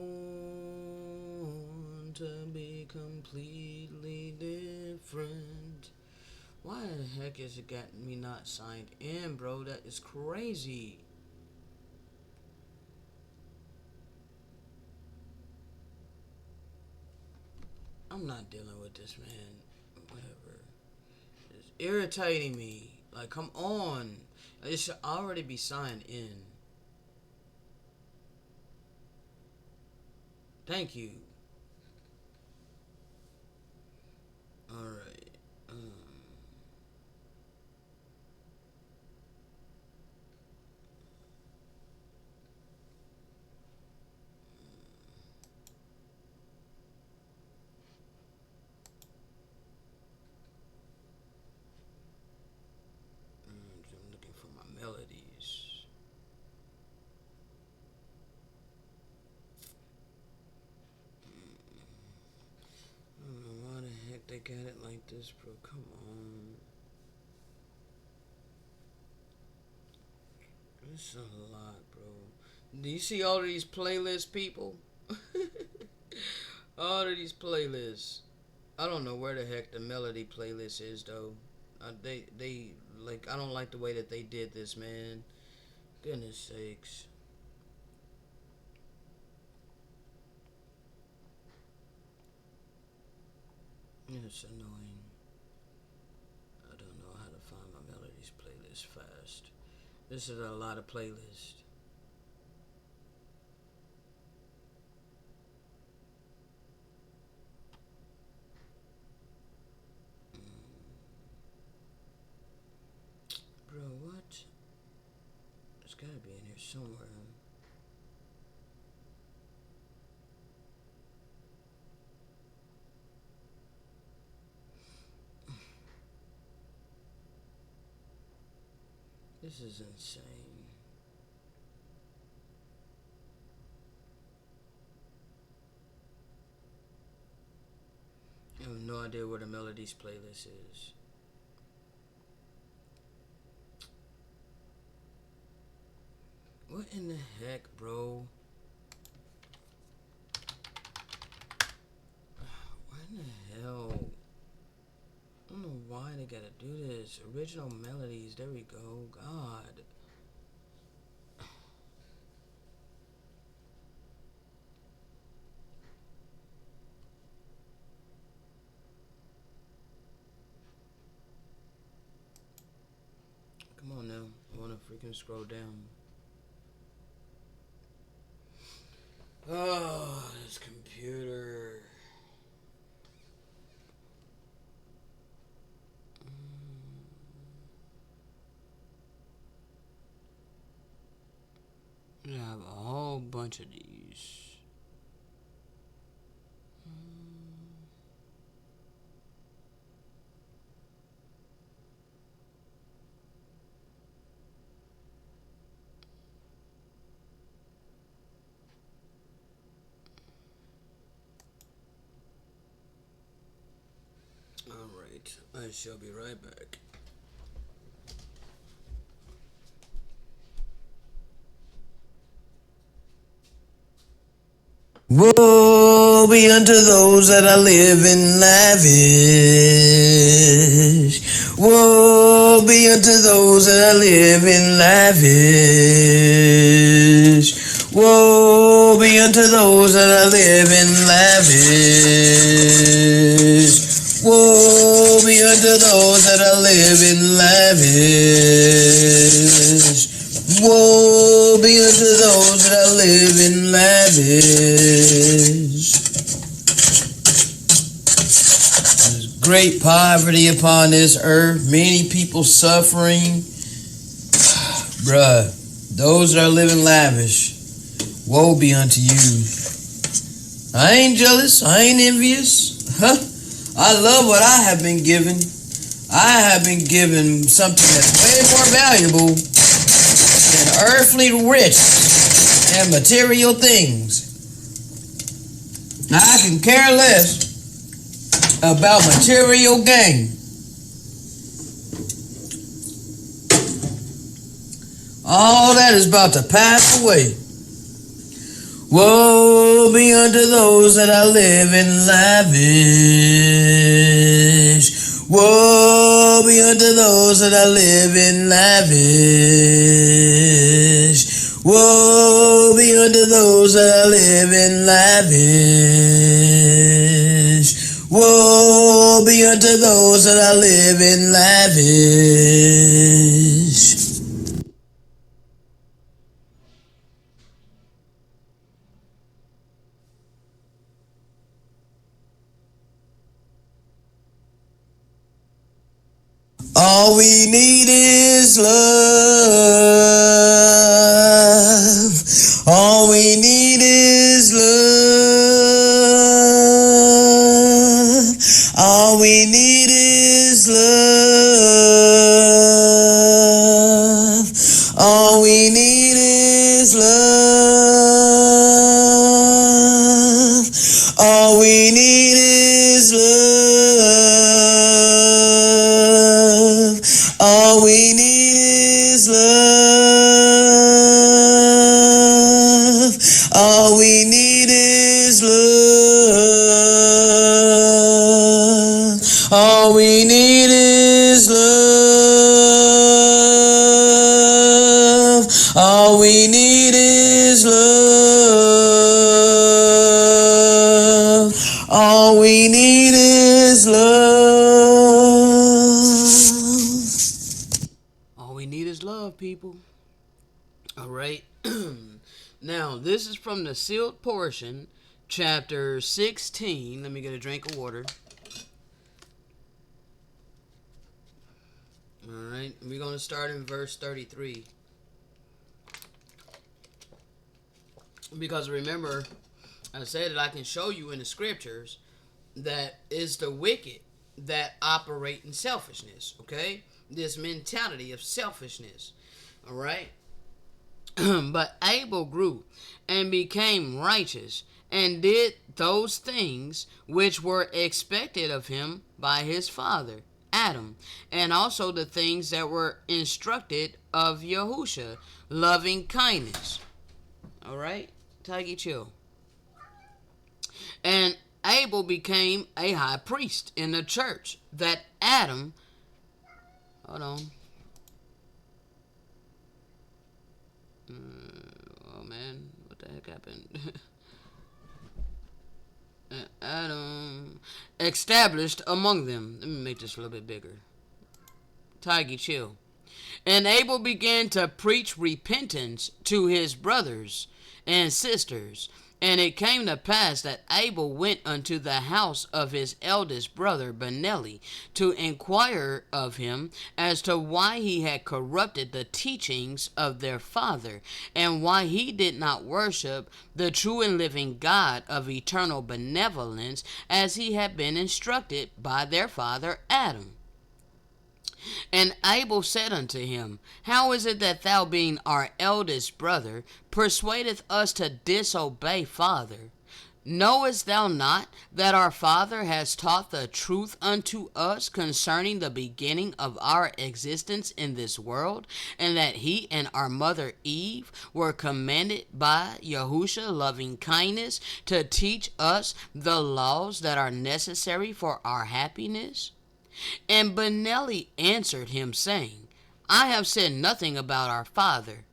to be completely different. Why the heck is it got me not signed in, bro? That is crazy. I'm not dealing with this, man. irritating me. Like, come on. It should already be signed in. Thank you. Alright. I'm looking for my melodies. I don't know why the heck they got it like this, bro. Come on. This is a lot, bro. Do you see all of these playlist people? All of these playlists. I don't know where the heck the melody playlist is though. They like I don't like the way that they did this, man. Goodness sakes. It's annoying. I don't know how to find my melodies playlist fast. This is a lot of playlists. Bro, what? It's gotta be in here somewhere. This is insane. I have no idea where the melodies playlist is. What in the heck, bro? What in the hell? I don't know why they gotta do this. Original melodies, there we go. God. Come on now. I wanna freaking scroll down. Oh, this computer. I have a whole bunch of these. Alright, I shall be right back. Woe be unto those that are living lavish. Woe be unto those that are living lavish. Woe be unto those that are living lavish. Woe be unto those that are living lavish. Woe be unto those that are living lavish. There's great poverty upon this earth, many people suffering. Bruh, those that are living lavish, woe be unto you. I ain't jealous, I ain't envious. I love what I have been given. I have been given something that's way more valuable than earthly riches and material things. Now I can care less about material gain. All that is about to pass away. Woe be unto those that are living lavish. Woe be unto those that are living lavish. Woe be unto those that are living lavish. Woe be unto those that are living lavish. All we need is love. All we need is love. All we need is love. All we need is love. All we need is love. All we need is love. All we need is love. All we need is love. All we need is love. All we need is love. All we need is love, people. All right. Now, this is from the sealed portion, chapter 16. Let me get a drink of water. All right. We're going to start in verse 33. Because remember, I said that I can show you in the scriptures that it's the wicked that operate in selfishness, okay? This mentality of selfishness, all right? But Abel grew and became righteous and did those things which were expected of him by his father Adam, and also the things that were instructed of Yahusha, loving kindness. All right, Tiggy, chill. And Abel became a high priest in the church that Adam. Hold on. Oh man, what the heck happened? Adam established among them. Let me make this a little bit bigger. Tiggy, chill. And Abel began to preach repentance to his brothers and sisters. And it came to pass that Abel went unto the house of his eldest brother Benelli to inquire of him as to why he had corrupted the teachings of their father, and why he did not worship the true and living God of eternal benevolence, as he had been instructed by their father Adam. And Abel said unto him, How is it that thou, being our eldest brother, persuadeth us to disobey father? Knowest thou not that our father has taught the truth unto us concerning the beginning of our existence in this world, and that he and our mother Eve were commanded by Yahusha loving kindness to teach us the laws that are necessary for our happiness? And Benelli answered him, saying, I have said nothing about our father,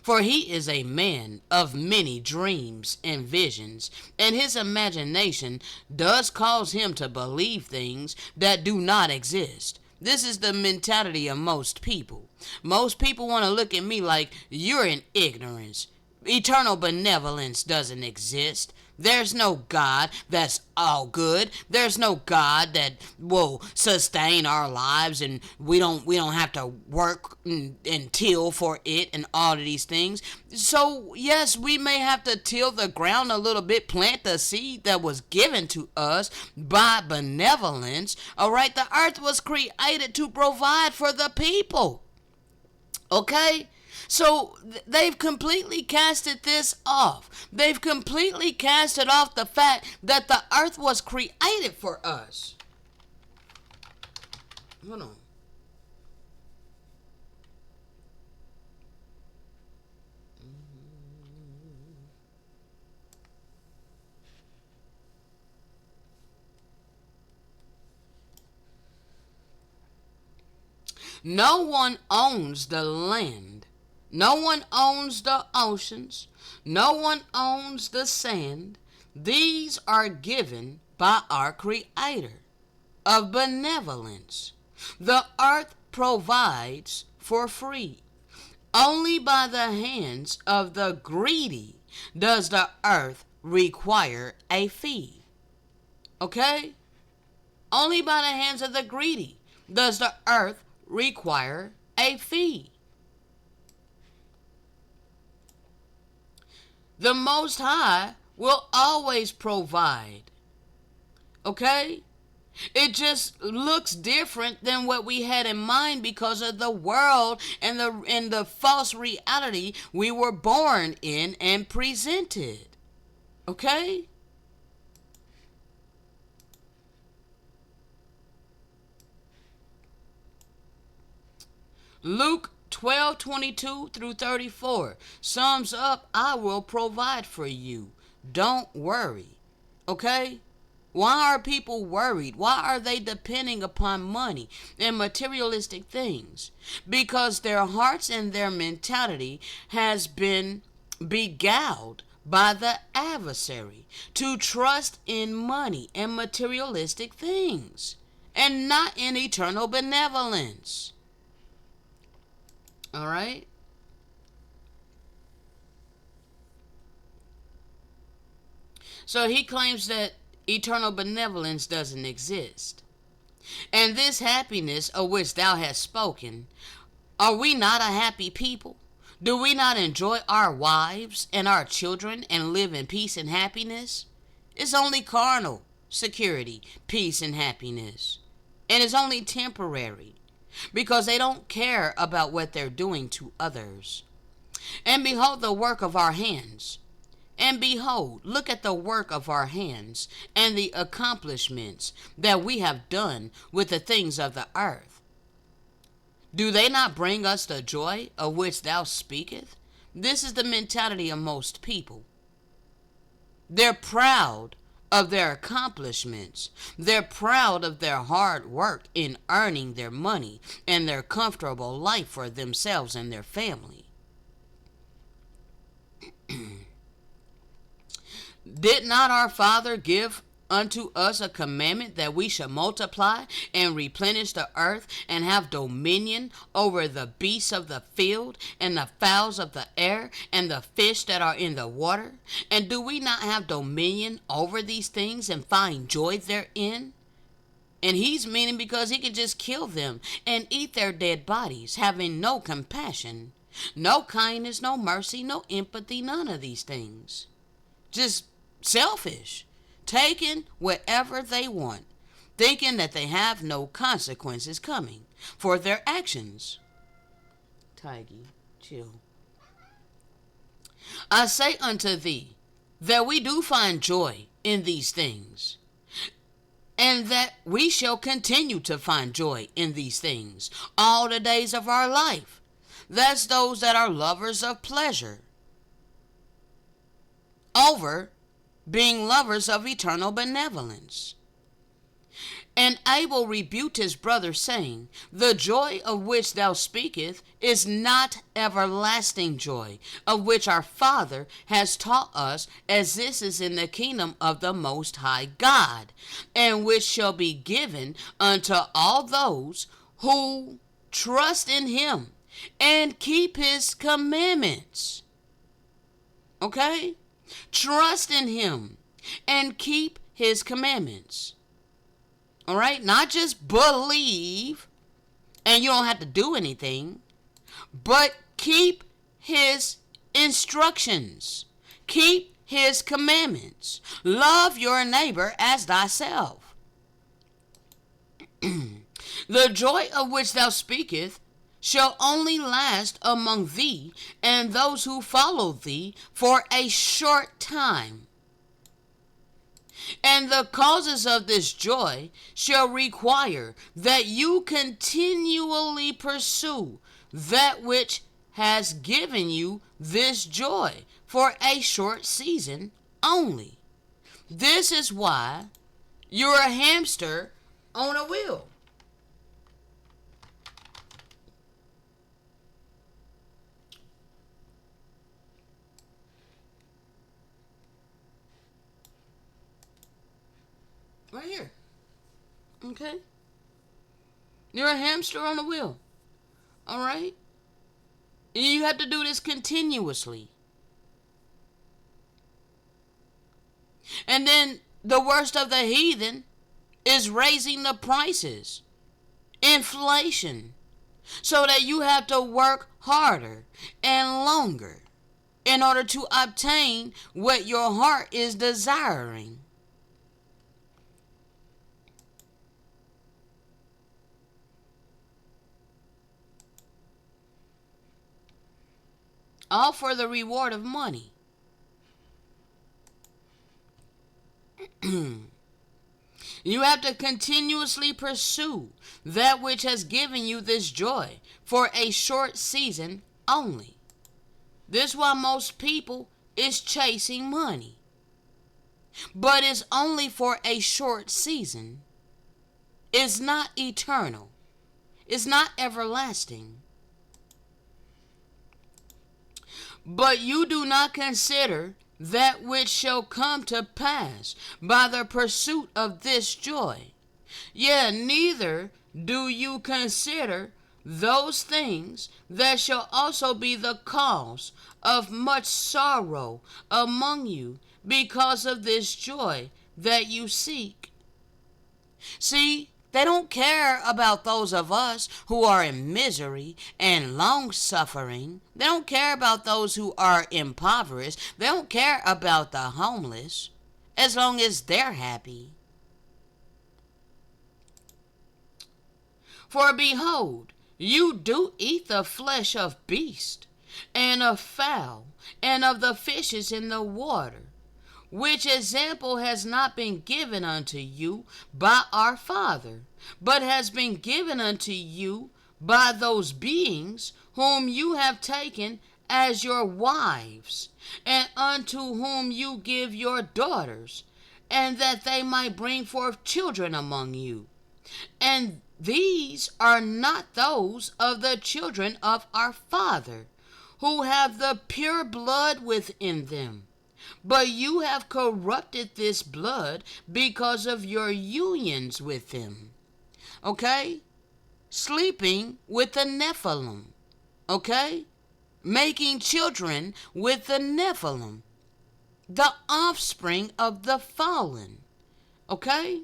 for he is a man of many dreams and visions, and his imagination does cause him to believe things that do not exist. This is the mentality of most people. Most people want to look at me like, you're in ignorance. Eternal benevolence doesn't exist. There's no God that's all good. There's no God that will sustain our lives, and we don't have to work and till for it and all of these things. So yes, we may have to till the ground a little bit, plant the seed that was given to us by benevolence. All right, the earth was created to provide for the people. Okay? So they've completely casted this off. They've completely casted off the fact that the earth was created for us. Hold on. No one owns the land. No one owns the oceans. No one owns the sand. These are given by our Creator of benevolence. The earth provides for free. Only by the hands of the greedy does the earth require a fee. Okay? Only by the hands of the greedy does the earth require a fee. The Most High will always provide. Okay? It just looks different than what we had in mind because of the world and the false reality we were born in and presented. Okay? Luke 12:22 through 34 sums up, I will provide for you. Don't worry. Okay? Why are people worried? Why are they depending upon money and materialistic things? Because their hearts and their mentality has been beguiled by the adversary to trust in money and materialistic things and not in eternal benevolence. All right? So he claims that eternal benevolence doesn't exist. And this happiness of which thou hast spoken, are we not a happy people? Do we not enjoy our wives and our children and live in peace and happiness? It's only carnal security, peace, and happiness. And it's only temporary because they don't care about what they're doing to others. And behold the work of our hands. And behold, look at the work of our hands and the accomplishments that we have done with the things of the earth. Do they not bring us the joy of which thou speakest? This is the mentality of most people. They're proud of their accomplishments. They're proud of their hard work in earning their money and their comfortable life for themselves and their family. Did not our Father give unto us a commandment that we should multiply and replenish the earth and have dominion over the beasts of the field and the fowls of the air and the fish that are in the water? And do we not have dominion over these things and find joy therein? And he's meaning because he can just kill them and eat their dead bodies, having no compassion, no kindness, no mercy, no empathy, none of these things. Just selfish, taking whatever they want, thinking that they have no consequences coming for their actions. Tiggy, chill. I say unto thee that we do find joy in these things, and that we shall continue to find joy in these things all the days of our life. That's those that are lovers of pleasure over being lovers of eternal benevolence. And Abel rebuked his brother, saying, the joy of which thou speakest is not everlasting joy, of which our Father has taught us, as this is in the kingdom of the Most High God, and which shall be given unto all those who trust in him and keep his commandments. Okay? Trust in him and keep his commandments. All right? Not just believe and you don't have to do anything, but keep his instructions. Keep his commandments. Love your neighbor as thyself. The joy of which thou speakest shall only last among thee and those who follow thee for a short time. And the causes of this joy shall require that you continually pursue that which has given you this joy for a short season only. This is why you're a hamster on a wheel. Right here. Okay? You're a hamster on a wheel. All right? And you have to do this continuously. And then the worst of the heathen is raising the prices. Inflation. So that you have to work harder and longer in order to obtain what your heart is desiring. All for the reward of money. You have to continuously pursue that which has given you this joy for a short season only. This is why most people is chasing money. But it's only for a short season. It's not eternal. It's not everlasting. But you do not consider that which shall come to pass by the pursuit of this joy. Yea, neither do you consider those things that shall also be the cause of much sorrow among you because of this joy that you seek. See, they don't care about those of us who are in misery and long suffering. They don't care about those who are impoverished. They don't care about the homeless as long as they're happy. For behold, you do eat the flesh of beast, and of fowl, and of the fishes in the water, which example has not been given unto you by our Father, but has been given unto you by those beings whom you have taken as your wives, and unto whom you give your daughters, and that they might bring forth children among you. And these are not those of the children of our Father, who have the pure blood within them. But you have corrupted this blood because of your unions with them. Okay? Sleeping with the Nephilim. Okay? Making children with the Nephilim. The offspring of the fallen. Okay?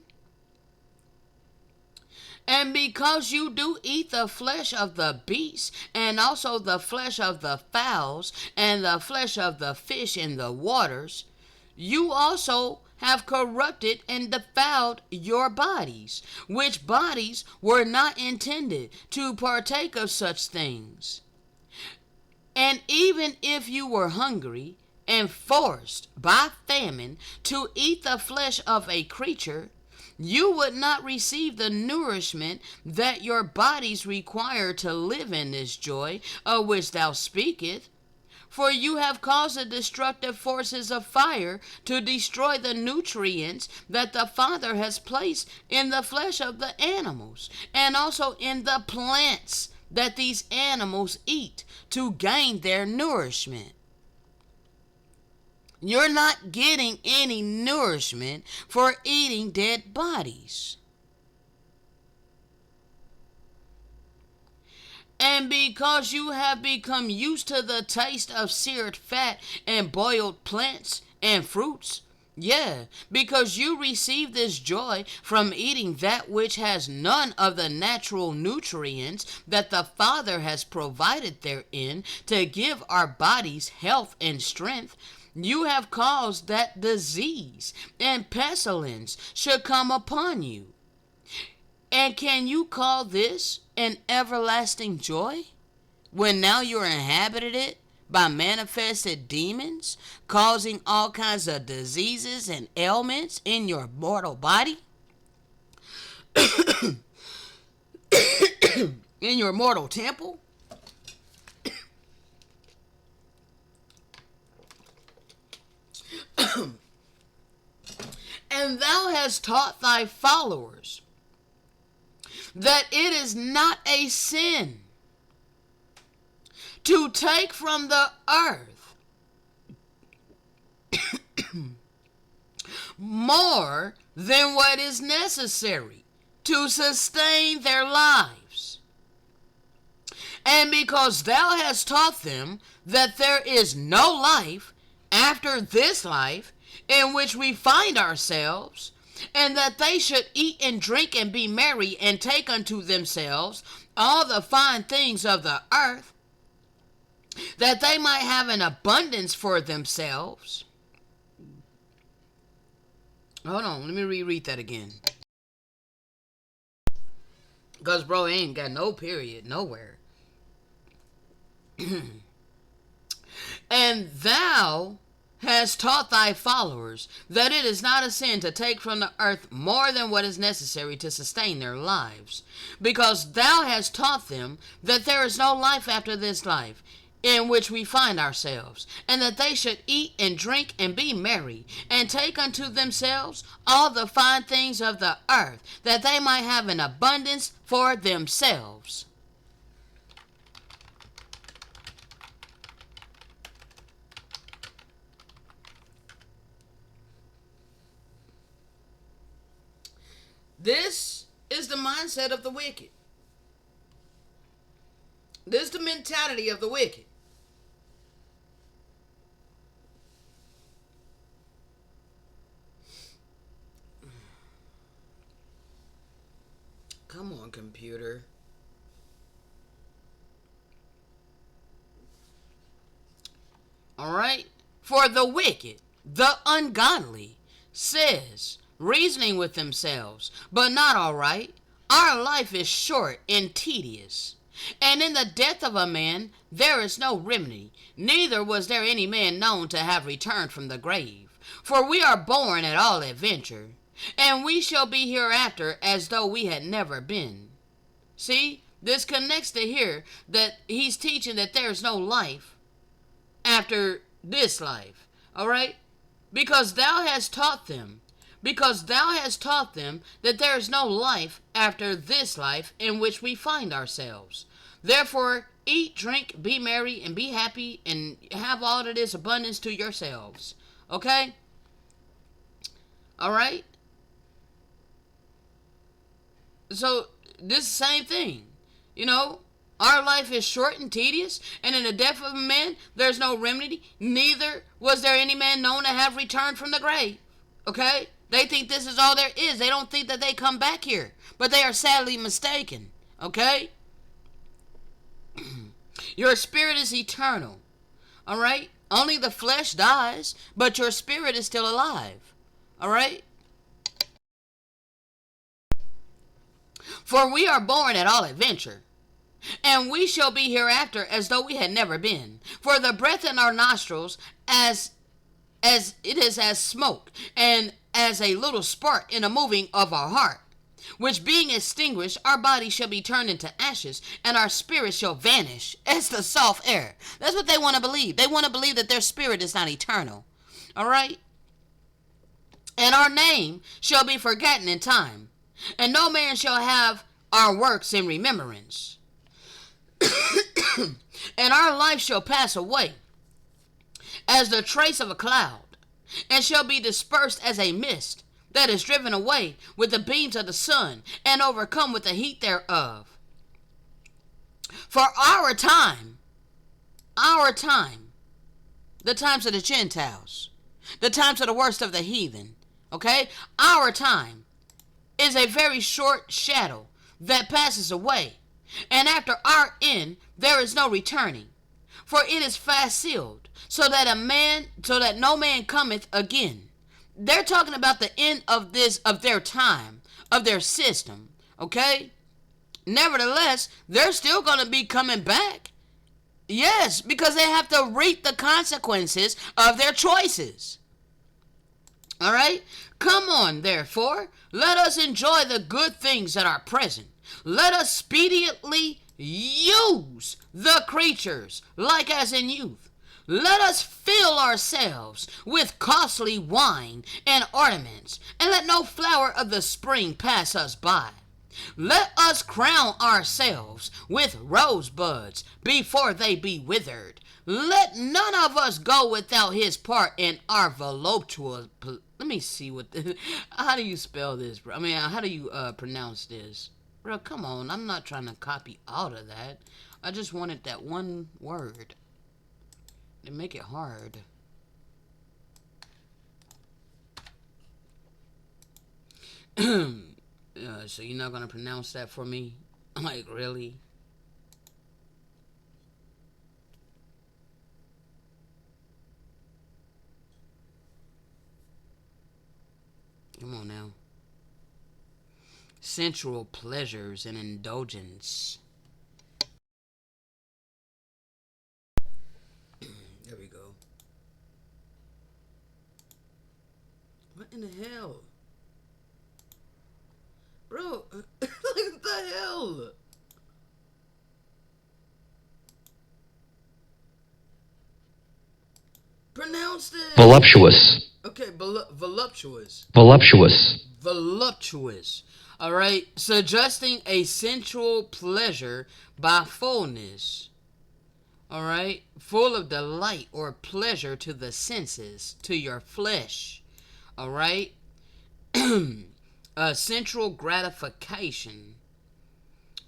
And because you do eat the flesh of the beasts, and also the flesh of the fowls, and the flesh of the fish in the waters, you also have corrupted and defiled your bodies, which bodies were not intended to partake of such things. And even if you were hungry and forced by famine to eat the flesh of a creature, you would not receive the nourishment that your bodies require to live in this joy of which thou speakest. For you have caused the destructive forces of fire to destroy the nutrients that the Father has placed in the flesh of the animals, and also in the plants that these animals eat to gain their nourishment. You're not getting any nourishment for eating dead bodies. And because you have become used to the taste of seared fat and boiled plants and fruits, because you receive this joy from eating that which has none of the natural nutrients that the Father has provided therein to give our bodies health and strength, you have caused that disease and pestilence should come upon you. And can you call this an everlasting joy, when now you're inhabited it by manifested demons, causing all kinds of diseases and ailments in your mortal body? In your mortal temple? And thou hast taught thy followers that it is not a sin to take from the earth more than what is necessary to sustain their lives. And because thou hast taught them that there is no life after this life in which we find ourselves, and that they should eat and drink and be merry and take unto themselves all the fine things of the earth, that they might have an abundance for themselves. Hold on, let me reread that again. Because, bro, ain't got no period nowhere. And thou hast taught thy followers that it is not a sin to take from the earth more than what is necessary to sustain their lives, because thou hast taught them that there is no life after this life in which we find ourselves, and that they should eat and drink and be merry, and take unto themselves all the fine things of the earth, that they might have an abundance for themselves. This is the mindset of the wicked. This is the mentality of the wicked. Come on, computer. Alright? For the wicked, the ungodly, says, reasoning with themselves, but not alright. Our life is short and tedious, and in the death of a man there is no remedy, neither was there any man known to have returned from the grave. For we are born at all adventure, and we shall be hereafter as though we had never been. See, this connects to here that he's teaching that there is no life after this life. Alright? Because thou hast taught them that there is no life after this life in which we find ourselves. Therefore, eat, drink, be merry, and be happy, and have all of this abundance to yourselves. Okay? Alright? So, this same thing. You know, our life is short and tedious, and in the death of a man, there's no remedy, neither was there any man known to have returned from the grave. Okay? They think this is all there is. They don't think that they come back here. But they are sadly mistaken. Okay? Your spirit is eternal. Alright? Only the flesh dies, but your spirit is still alive. Alright? For we are born at all adventure, and we shall be hereafter as though we had never been. For the breath in our nostrils as it is as smoke, and as a little spark in a moving of our heart, which being extinguished, our body shall be turned into ashes, and our spirit shall vanish as the soft air. That's what they want to believe. They want to believe that their spirit is not eternal. Alright? And our name shall be forgotten in time, and no man shall have our works in remembrance. And our life shall pass away as the trace of a cloud, and shall be dispersed as a mist that is driven away with the beams of the sun, and overcome with the heat thereof. For our time, the times of the Gentiles, the times of the worst of the heathen, okay? Our time is a very short shadow that passes away, and after our end there is no returning, for it is fast sealed, so that no man cometh again. They're talking about the end of their time, of their system, okay? Nevertheless, they're still going to be coming back. Yes, because they have to reap the consequences of their choices. All right? Come on, therefore, let us enjoy the good things that are present. Let us speedily use the creatures, like as in youth. Let us fill ourselves with costly wine and ornaments, and let no flower of the spring pass us by. Let us crown ourselves with rosebuds before they be withered, Let none of us go without his part in our voluptuous. Let me see what. How do you spell this, bro? I mean, how do you pronounce this, bro? Come on, I'm not trying to copy all of that. I just wanted that one word. They make it hard. So you're not gonna pronounce that for me? I'm like, really? Come on now. Sensual pleasures and indulgence. There we go. What in the hell? Bro, what the hell? Pronounce it. Voluptuous. Okay, voluptuous. Voluptuous. Voluptuous. Alright, suggesting a sensual pleasure by fullness. Alright, full of delight or pleasure to the senses, to your flesh. Alright, a sensual gratification.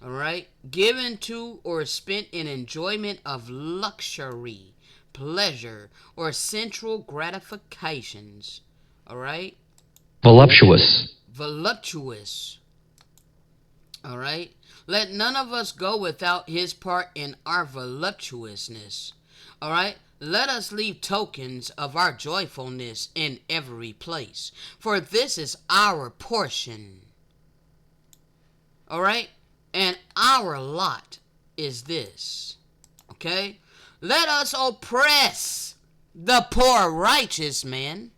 Alright, given to or spent in enjoyment of luxury, pleasure, or sensual gratifications. Alright? Voluptuous. Voluptuous. Alright? Let none of us go without his part in our voluptuousness. Alright? Let us leave tokens of our joyfulness in every place, for this is our portion. Alright? And our lot is this. Okay? Let us oppress the poor righteous man.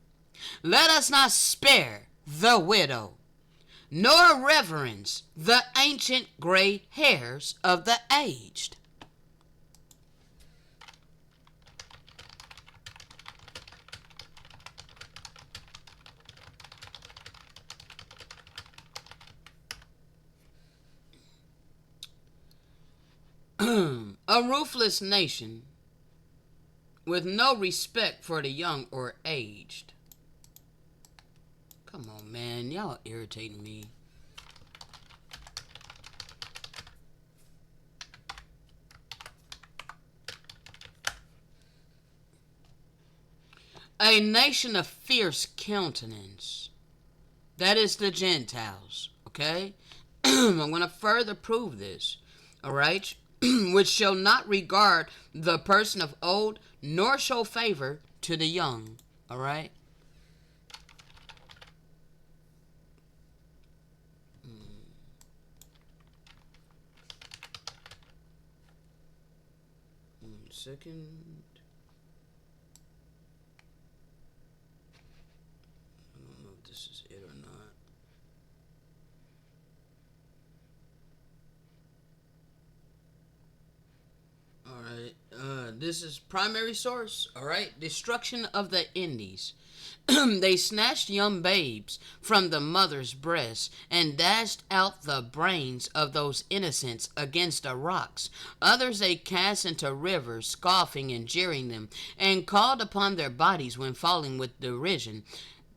Let us not spare the widow, nor reverence the ancient gray hairs of the aged. A ruthless nation with no respect for the young or aged. Come on, man. Y'all irritating me. A nation of fierce countenance. That is the Gentiles. Okay? I'm going to further prove this. Alright? Which shall not regard the person of old, nor show favor to the young. Alright? Second. I don't know if this is it or not. Alright, this is primary source, alright? Destruction of the Indies. They snatched young babes from the mother's breast and dashed out the brains of those innocents against the rocks. Others they cast into rivers, scoffing and jeering them, and called upon their bodies when falling with derision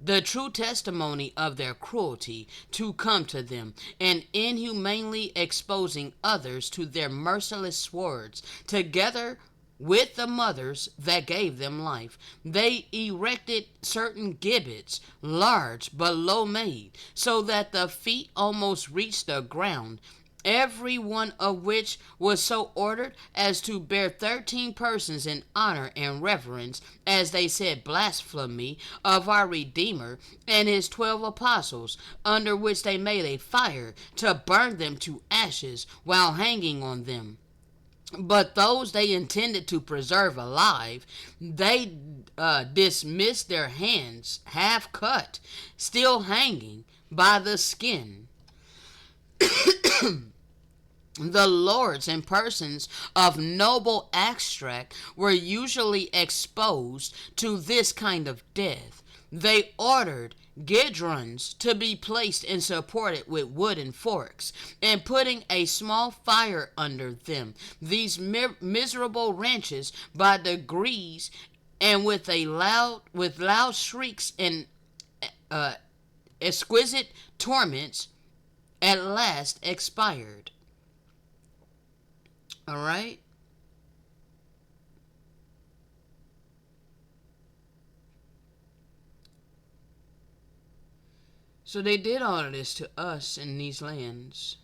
the true testimony of their cruelty to come to them, and inhumanely exposing others to their merciless swords, together with the mothers that gave them life. They erected certain gibbets, large but low made, so that the feet almost reached the ground, every one of which was so ordered as to bear 13 persons in honor and reverence, as they said blasphemy of our Redeemer and his 12 apostles, under which they made a fire to burn them to ashes while hanging on them. But those they intended to preserve alive, they dismissed their hands half cut, still hanging by the skin. The lords and persons of noble extract were usually exposed to this kind of death. They ordered gedrons to be placed and supported with wooden forks, and putting a small fire under them. These miserable wrenches, by degrees, and with loud shrieks and uh, exquisite torments, at last expired. All right. So they did all of this to us in these lands.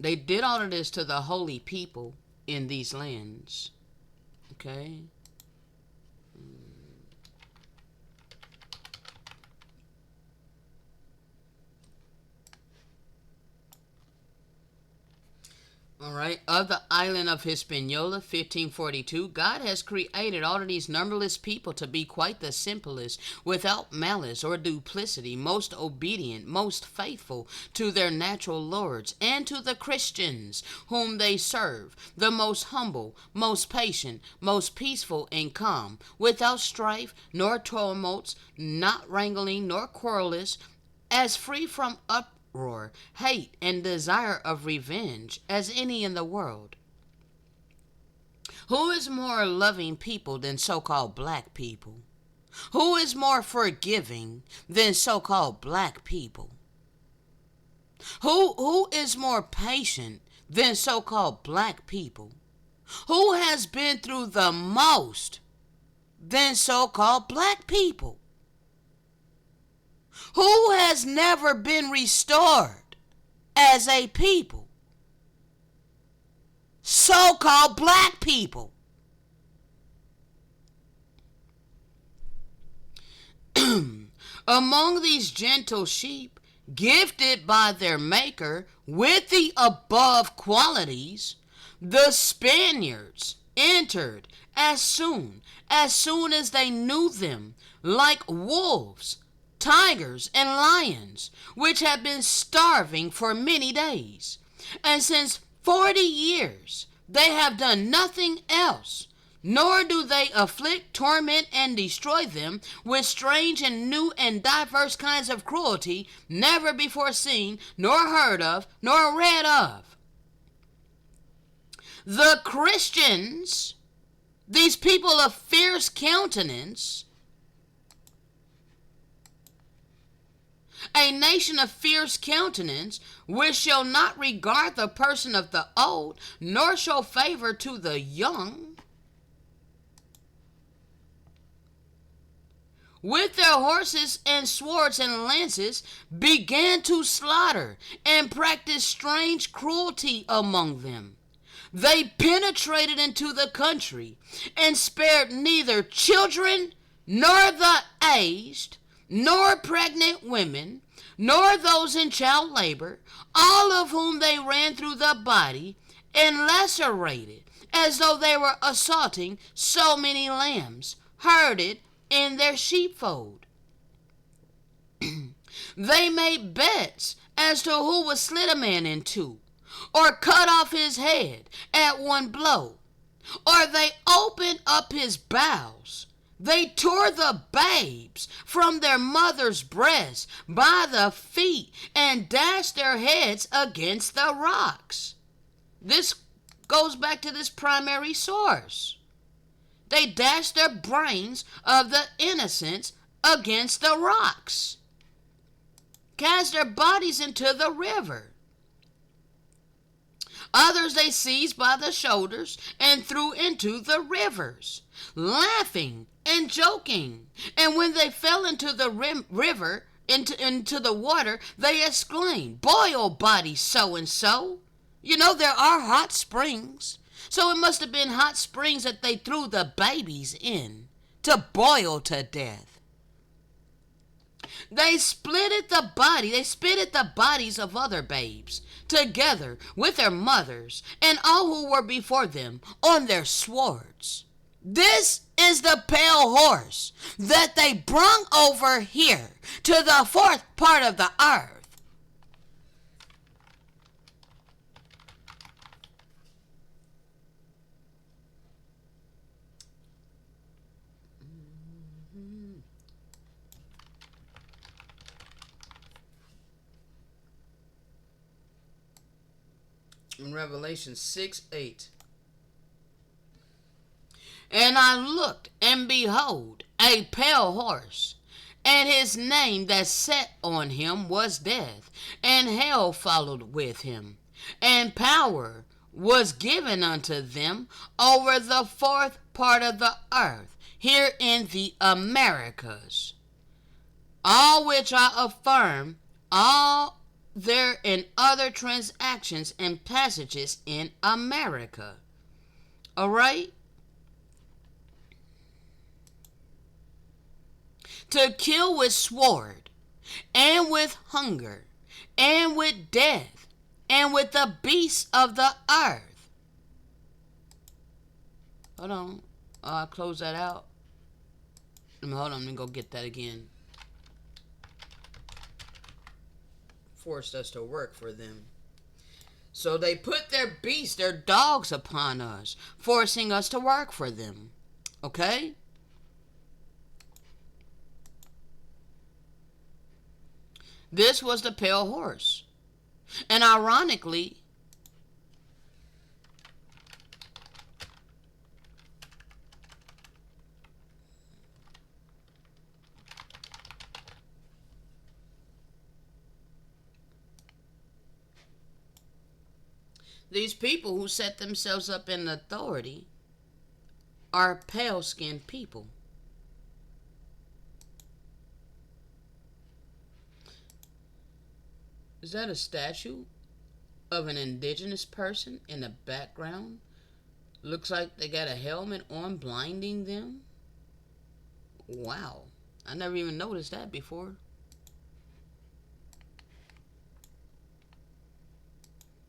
They did all of this to the holy people in these lands. Okay? All right. Of the island of Hispaniola, 1542, God has created all of these numberless people to be quite the simplest, without malice or duplicity, most obedient, most faithful to their natural lords, and to the Christians whom they serve, the most humble, most patient, most peaceful and calm, without strife nor tumults, not wrangling nor querulous, as free from uproar, hate, and desire of revenge as any in the world. Who is more loving people than so-called black people? Who is more forgiving than so-called black people? Who is more patient than so-called black people? Who has been through the most than so-called black people? Who has never been restored as a people? So-called black people. Among these gentle sheep, gifted by their maker with the above qualities, the Spaniards entered as soon as they knew them, like wolves, tigers, and lions, which had been starving for many days. And since 40 years they have done nothing else, nor do they afflict, torment, and destroy them with strange and new and diverse kinds of cruelty, never before seen, nor heard of, nor read of. The Christians, these people of fierce countenance, a nation of fierce countenance, which shall not regard the person of the old, nor show favor to the young, with their horses and swords and lances, began to slaughter and practice strange cruelty among them. They penetrated into the country and spared neither children, nor the aged, nor pregnant women, nor those in child labor, all of whom they ran through the body and lacerated, as though they were assaulting so many lambs herded in their sheepfold. They made bets as to who would slit a man in two, or cut off his head at one blow, or they opened up his bowels. They tore the babes from their mother's breasts by the feet and dashed their heads against the rocks. This goes back to this primary source. They dashed their brains of the innocents against the rocks, cast their bodies into the river. Others they seized by the shoulders and threw into the rivers, laughing and joking. And when they fell into the river, into the water, they exclaimed, "Boil, body so and so." You know, there are hot springs. So it must have been hot springs that they threw the babies in to boil to death. They spitted the bodies of other babes together with their mothers and all who were before them on their swords. This is the pale horse that they brung over here to the fourth part of the earth. In Revelation 6:8. And I looked, and behold, a pale horse, and his name that sat on him was Death, and hell followed with him. And power was given unto them over the fourth part of the earth, here in the Americas. All which I affirm, all there in other transactions and passages in America. All right? To kill with sword, and with hunger, and with death, and with the beasts of the earth. Hold on. I'll close that out. Hold on, let me go get that again. Forced us to work for them. So they put their beasts, their dogs upon us, forcing us to work for them. Okay? This was the pale horse. And ironically, these people who set themselves up in authority are pale-skinned people. Is that a statue of an indigenous person in the background? Looks like they got a helmet on blinding them. Wow. I never even noticed that before.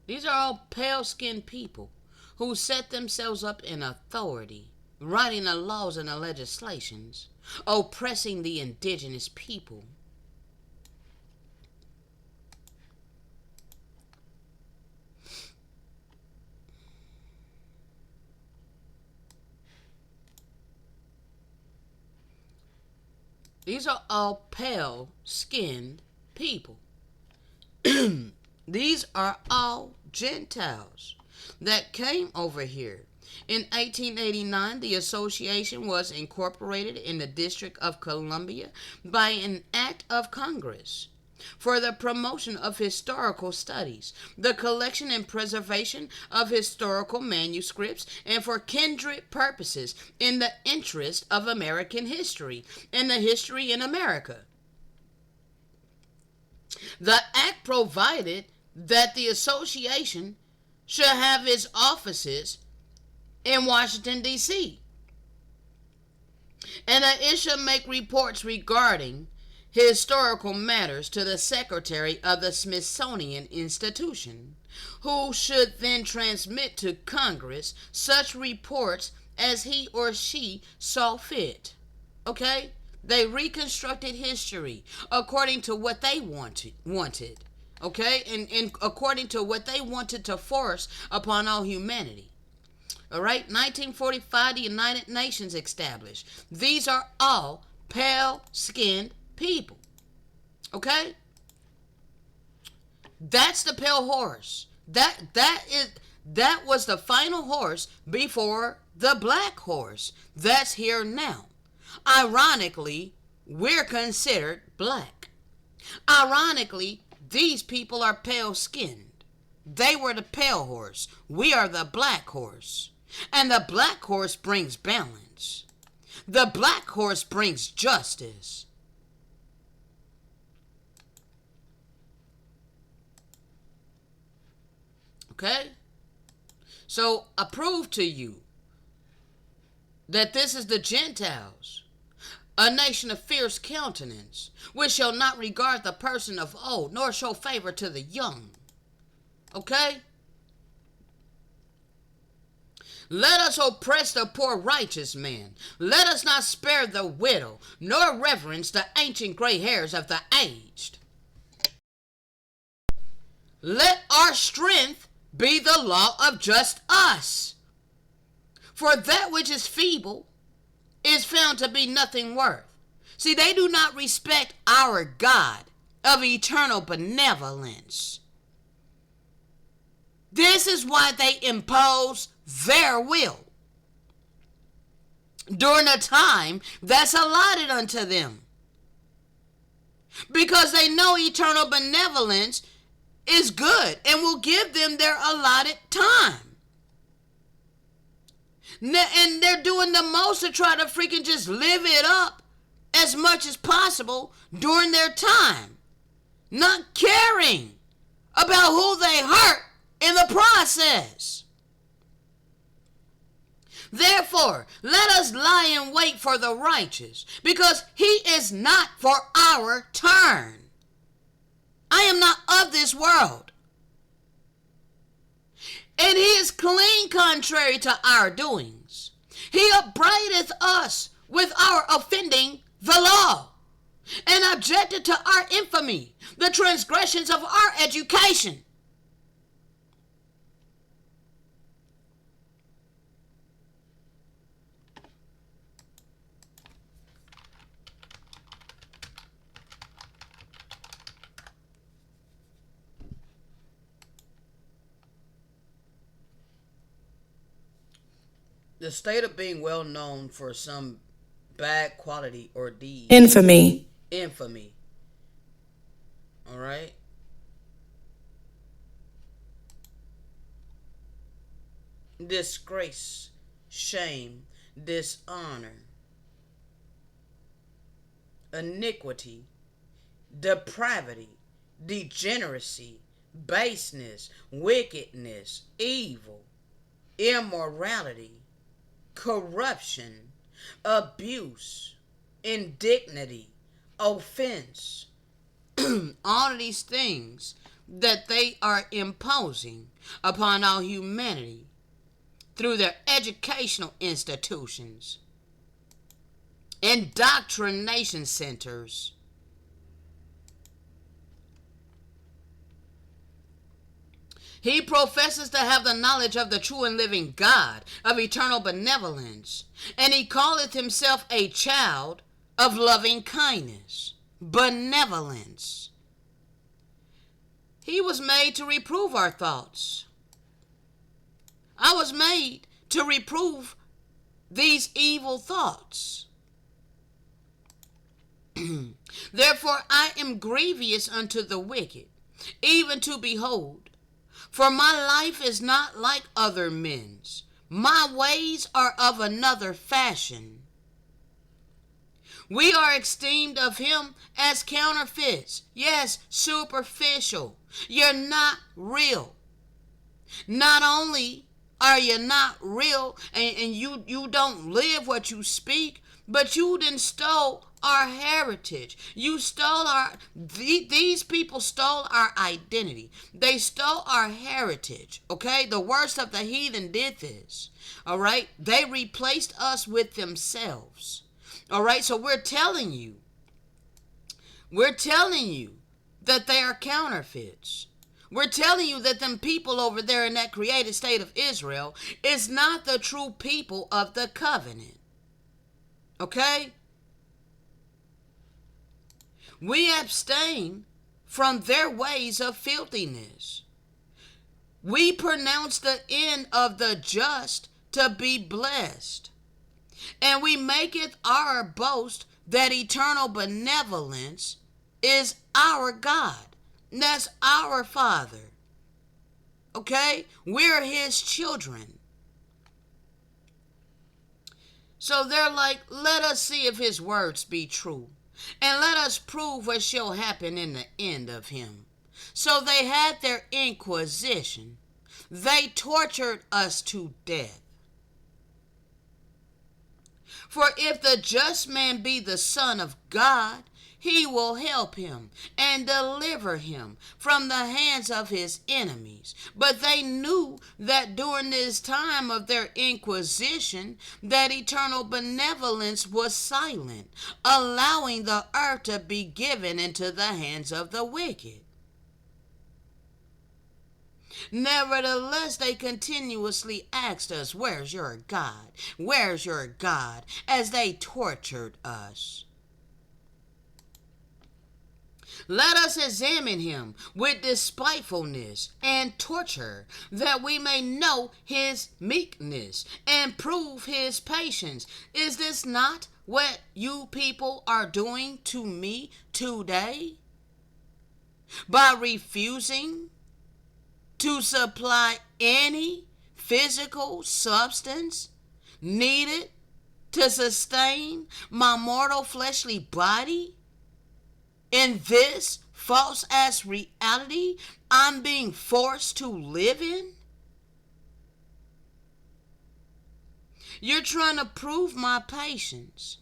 These are all pale-skinned people who set themselves up in authority, writing the laws and the legislations, oppressing the indigenous people. These are all pale-skinned people. These are all Gentiles that came over here. In 1889, the association was incorporated in the District of Columbia by an act of Congress for the promotion of historical studies, the collection and preservation of historical manuscripts, and for kindred purposes in the interest of American history and the history in America. The act provided that the association should have its offices in Washington, D.C., and that it should make reports regarding historical matters to the Secretary of the Smithsonian Institution, who should then transmit to Congress such reports as he or she saw fit. Okay? They reconstructed history according to what they wanted. Okay? And according to what they wanted to force upon all humanity. All right? 1945, the United Nations established. These are all pale-skinned people. Okay? That's the pale horse. That was the final horse before the black horse. That's here now. Ironically, we're considered black. Ironically, these people are pale-skinned. They were the pale horse. We are the black horse. And the black horse brings balance. The black horse brings justice. Okay? So I prove to you that this is the Gentiles, a nation of fierce countenance, which shall not regard the person of old, nor show favor to the young. Okay? Let us oppress the poor righteous man. Let us not spare the widow, nor reverence the ancient gray hairs of the aged. Let our strength be the law of just us. For that which is feeble is found to be nothing worth. See, they do not respect our God of eternal benevolence. This is why they impose their will during a time that's allotted unto them. Because they know eternal benevolence is good and will give them their allotted time. And they're doing the most to try to freaking just live it up as much as possible during their time, not caring about who they hurt in the process. Therefore, let us lie in wait for the righteous, because he is not for our turn. I am not of this world, and he is clean contrary to our doings. He upbraideth us with our offending the law, and objected to our infamy, the transgressions of our education. The state of being well known for some bad quality or deed. Infamy. Infamy. All right? Disgrace, shame, dishonor, iniquity, depravity, degeneracy, baseness, wickedness, evil, immorality, corruption, abuse, indignity, offense. All of these things that they are imposing upon our humanity through their educational institutions, indoctrination centers, he professes to have the knowledge of the true and living God, of eternal benevolence, and he calleth himself a child of loving kindness, benevolence. He was made to reprove our thoughts. I was made to reprove these evil thoughts. Therefore I am grievous unto the wicked, even to behold. For my life is not like other men's. My ways are of another fashion. We are esteemed of him as counterfeits. Yes, superficial. You're not real. Not only are you not real and you don't live what you speak, but you done stole our heritage. You stole these people stole our identity. They stole our heritage, okay? The worst of the heathen did this, all right? They replaced us with themselves, all right? So we're telling you that they are counterfeits. We're telling you that them people over there in that created state of Israel is not the true people of the covenant, okay? We abstain from their ways of filthiness. We pronounce the end of the just to be blessed. And we maketh our boast that eternal benevolence is our God. That's our Father. Okay? We're his children. So they're like, let us see if his words be true. And let us prove what shall happen in the end of him. So they had their inquisition. They tortured us to death. For if the just man be the Son of God, he will help him and deliver him from the hands of his enemies. But they knew that during this time of their inquisition, that eternal benevolence was silent, allowing the earth to be given into the hands of the wicked. Nevertheless, they continuously asked us, where's your God? Where's your God? As they tortured us. Let us examine him with despitefulness and torture, that we may know his meekness and prove his patience. Is this not what you people are doing to me today? By refusing to supply any physical substance needed to sustain my mortal fleshly body in this false ass reality I'm being forced to live in? You're trying to prove my patience.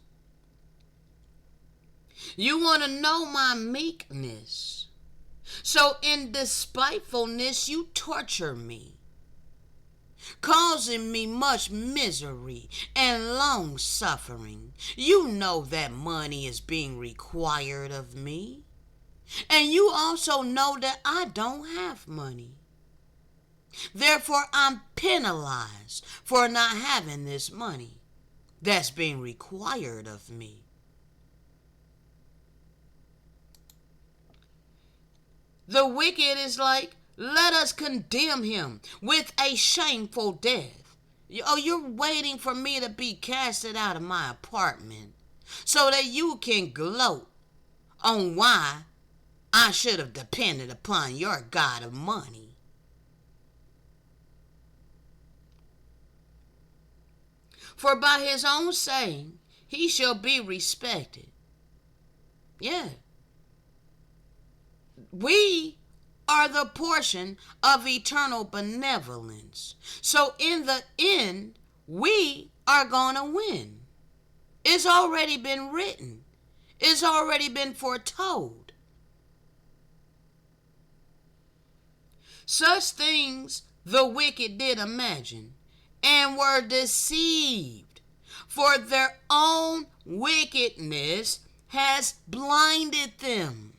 You want to know my meekness. So in despitefulness you torture me, causing me much misery and long suffering. You know that money is being required of me. And you also know that I don't have money. Therefore, I'm penalized for not having this money that's being required of me. The wicked is like, let us condemn him with a shameful death. Oh, you're waiting for me to be casted out of my apartment so that you can gloat on why I should have depended upon your God of money. For by his own saying, he shall be respected. Yeah. We are the portion of eternal benevolence. So in the end, we are going to win. It's already been written. It's already been foretold. Such things the wicked did imagine and were deceived, for their own wickedness has blinded them.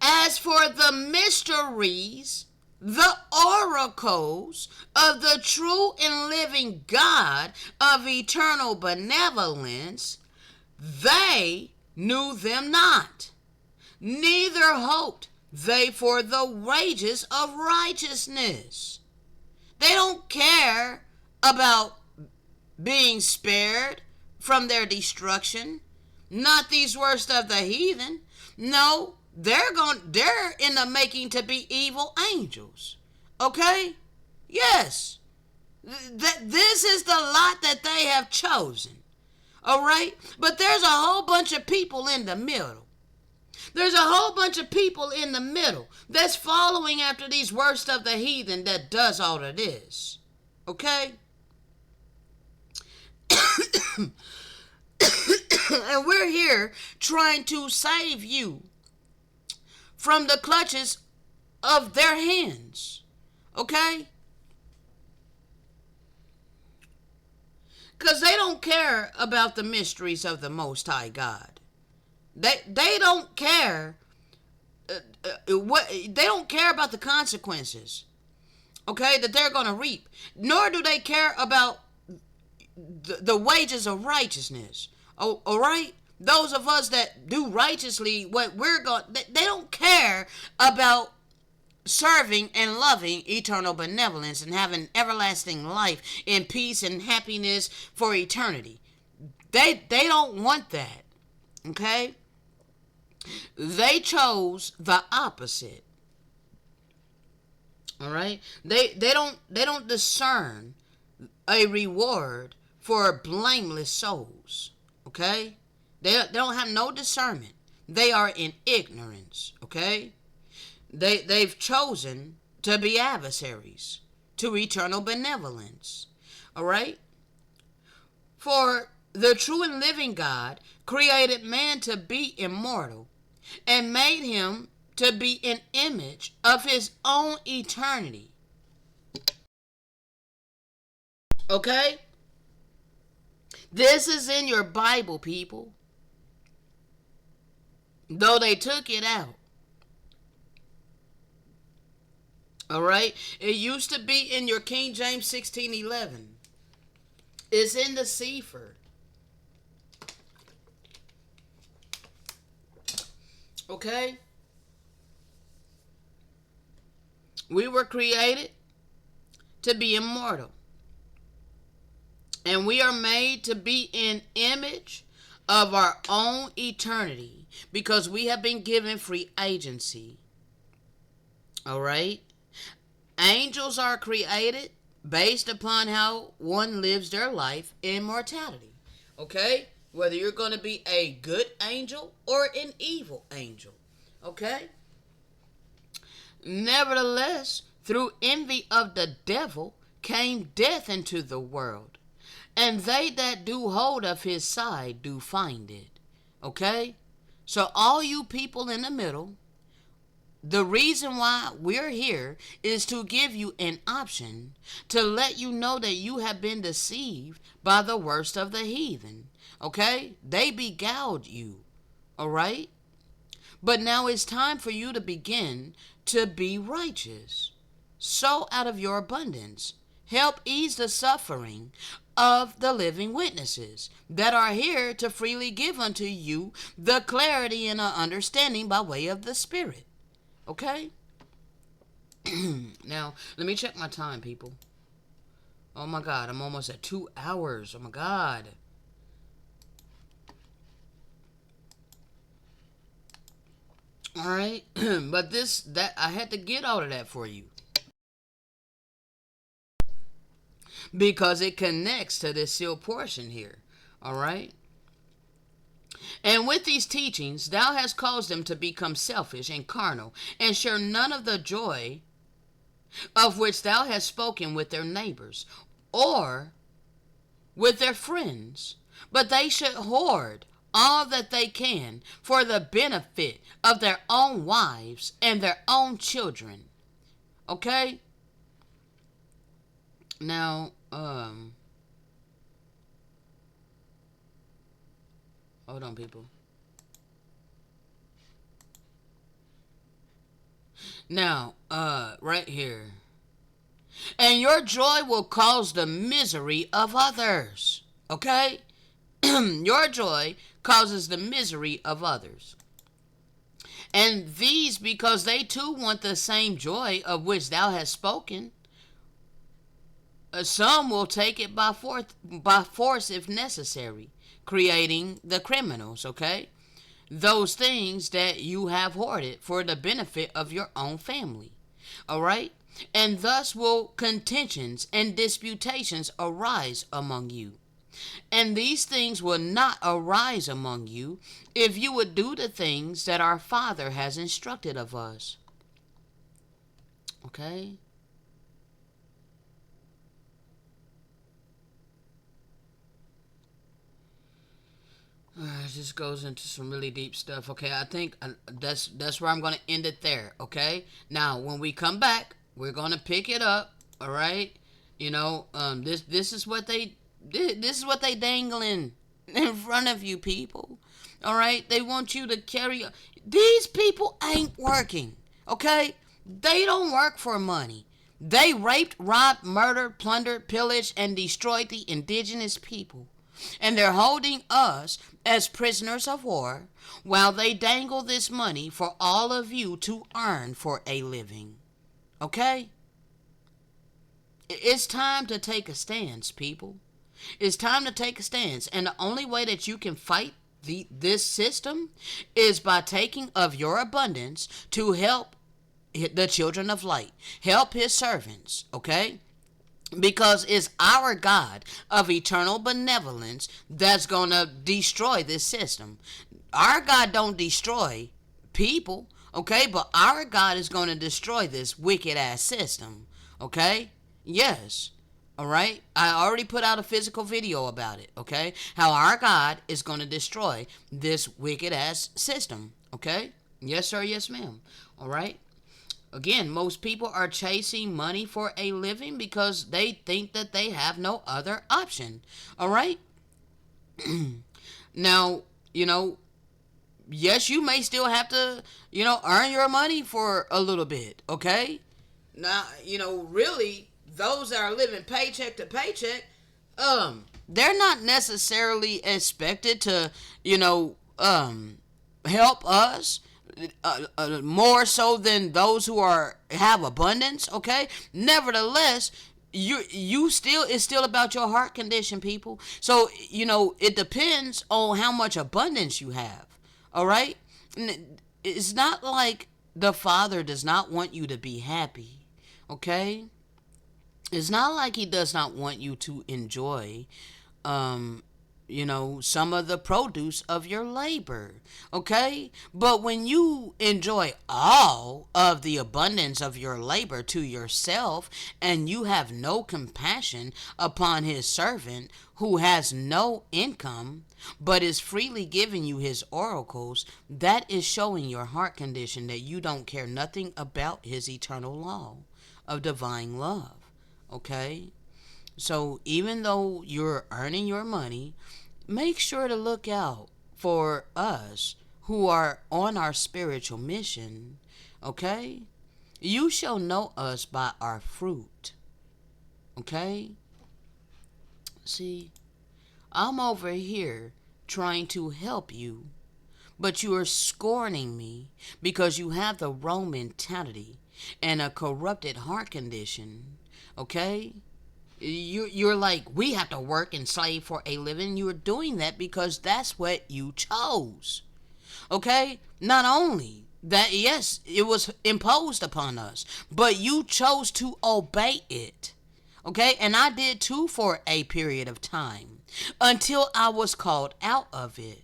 As for the mysteries, the oracles of the true and living God of eternal benevolence, they knew them not, neither hoped they for the wages of righteousness. They don't care about being spared from their destruction. Not these worst of the heathen. No, they're in the making to be evil angels. Okay? Yes. This is the lot that they have chosen. All right? But there's a whole bunch of people in the middle. There's a whole bunch of people in the middle that's following after these worst of the heathen that does all of this. Okay? And we're here trying to save you from the clutches of their hands. Okay? Because they don't care about the mysteries of the Most High God. They don't care they don't care about the consequences, okay, that they're going to reap. Nor do they care about the wages of righteousness. Oh, all right? Those of us that do righteously what we're going, they don't care about serving and loving eternal benevolence and having everlasting life in peace and happiness for eternity. They don't want that. Okay? They chose the opposite. All right? They don't discern a reward for blameless souls. Okay? They don't have no discernment. They are in ignorance. Okay? They've chosen to be adversaries to eternal benevolence. All right? For the true and living God created man to be immortal and made him to be an image of his own eternity. Okay? This is in your Bible, people. Though they took it out. All right? It used to be in your King James 16:11. It's in the Sefer. Okay? We were created to be immortal. And we are made to be in image of our own eternity because we have been given free agency. All right? Angels are created based upon how one lives their life in mortality. Okay? Whether you're going to be a good angel or an evil angel. Okay? Nevertheless, through envy of the devil came death into the world, and they that do hold of his side do find it. Okay? So all you people in the middle, the reason why we're here is to give you an option to let you know that you have been deceived by the worst of the heathen. Okay? They beguiled you. All right? But now it's time for you to begin to be righteous. Sow out of your abundance. Help ease the suffering of the living witnesses that are here to freely give unto you the clarity and understanding by way of the Spirit. Okay? Now, let me check my time, people. Oh my God, I'm almost at 2 hours. Oh my God. All right, but that I had to get all of that for you because it connects to this sealed portion here. All right, and with these teachings, thou hast caused them to become selfish and carnal, and share none of the joy of which thou hast spoken with their neighbors or with their friends, but they should hoard all that they can for the benefit of their own wives and their own children. Okay? Now, hold on, people. Now, right here. And your joy will cause the misery of others. Okay? Your joy causes the misery of others. And these, because they too want the same joy of which thou hast spoken, some will take it by force if necessary, creating the criminals, okay? Those things that you have hoarded for the benefit of your own family, all right? And thus will contentions and disputations arise among you. And these things will not arise among you if you would do the things that our Father has instructed of us. Okay? This goes into some really deep stuff. Okay, I think that's where I'm going to end it there. Okay? Now, when we come back, we're going to pick it up. All right? You know, this is what they dangling in front of you people. All right? They want you to carry. These people ain't working. Okay? They don't work for money. They raped, robbed, murdered, plundered, pillaged, and destroyed the indigenous people. And they're holding us as prisoners of war while they dangle this money for all of you to earn for a living. Okay? It's time to take a stance, people. It's time to take a stance. And the only way that you can fight this system is by taking of your abundance to help the children of light. Help his servants, okay? Because it's our God of eternal benevolence that's going to destroy this system. Our God don't destroy people, okay? But our God is going to destroy this wicked ass system, okay? Yes. All right? I already put out a physical video about it, okay? How our God is going to destroy this wicked ass system, okay? Yes, sir. Yes, ma'am. All right? Again, most people are chasing money for a living because they think that they have no other option. All right? Now, you know, yes, you may still have to, you know, earn your money for a little bit, okay? Now, you know, really, those that are living paycheck to paycheck, they're not necessarily expected to, you know, help us. more so than those who have abundance. Okay, nevertheless, you still, it's still about your heart condition, people. So it depends on how much abundance you have. All right, it's not like the Father does not want you to be happy. Okay, it's not like he does not want you to enjoy um some of the produce of your labor. Okay, but when you enjoy all of the abundance of your labor to yourself, and you have no compassion upon his servant who has no income but is freely giving you his oracles, that is showing your heart condition, that you don't care nothing about his eternal law of divine love. Okay, so even though you're earning your money, make sure to look out for us who are on our spiritual mission. Okay? You shall know us by our fruit. Okay? See, I'm over here trying to help you, but you are scorning me because you have the wrong mentality and a corrupted heart condition. Okay? You're like, we have to work and slave for a living. You're doing that because that's what you chose. Okay? Not only that, yes, it was imposed upon us, but you chose to obey it. Okay? And I did too for a period of time until I was called out of it.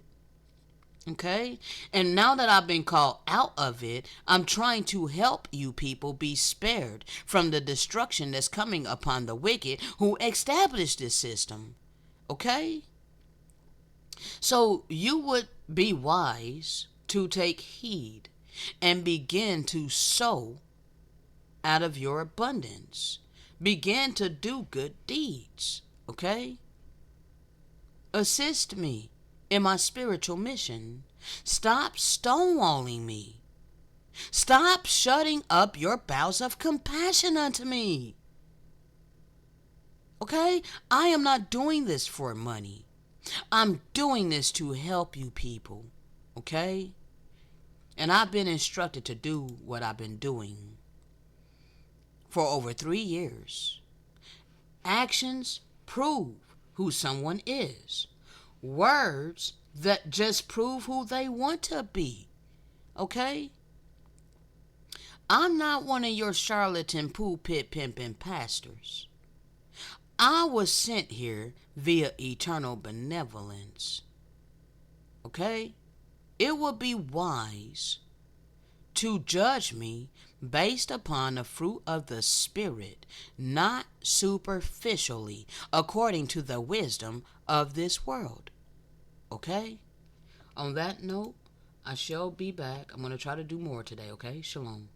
Okay? And now that I've been called out of it, I'm trying to help you people be spared from the destruction that's coming upon the wicked who established this system. Okay? So you would be wise to take heed and begin to sow out of your abundance. Begin to do good deeds. Okay? Assist me in my spiritual mission. Stop stonewalling me. Stop shutting up your bowels of compassion unto me. Okay? I am not doing this for money. I'm doing this to help you people. Okay? And I've been instructed to do what I've been doing for over 3 years. Actions prove who someone is. Words that just prove who they want to be. Okay? I'm not one of your charlatan pulpit pimping pastors. I was sent here via eternal benevolence. Okay? It would be wise to judge me based upon the fruit of the Spirit, not superficially, according to the wisdom of this world. Okay? On that note, I shall be back. I'm going to try to do more today, okay? Shalom.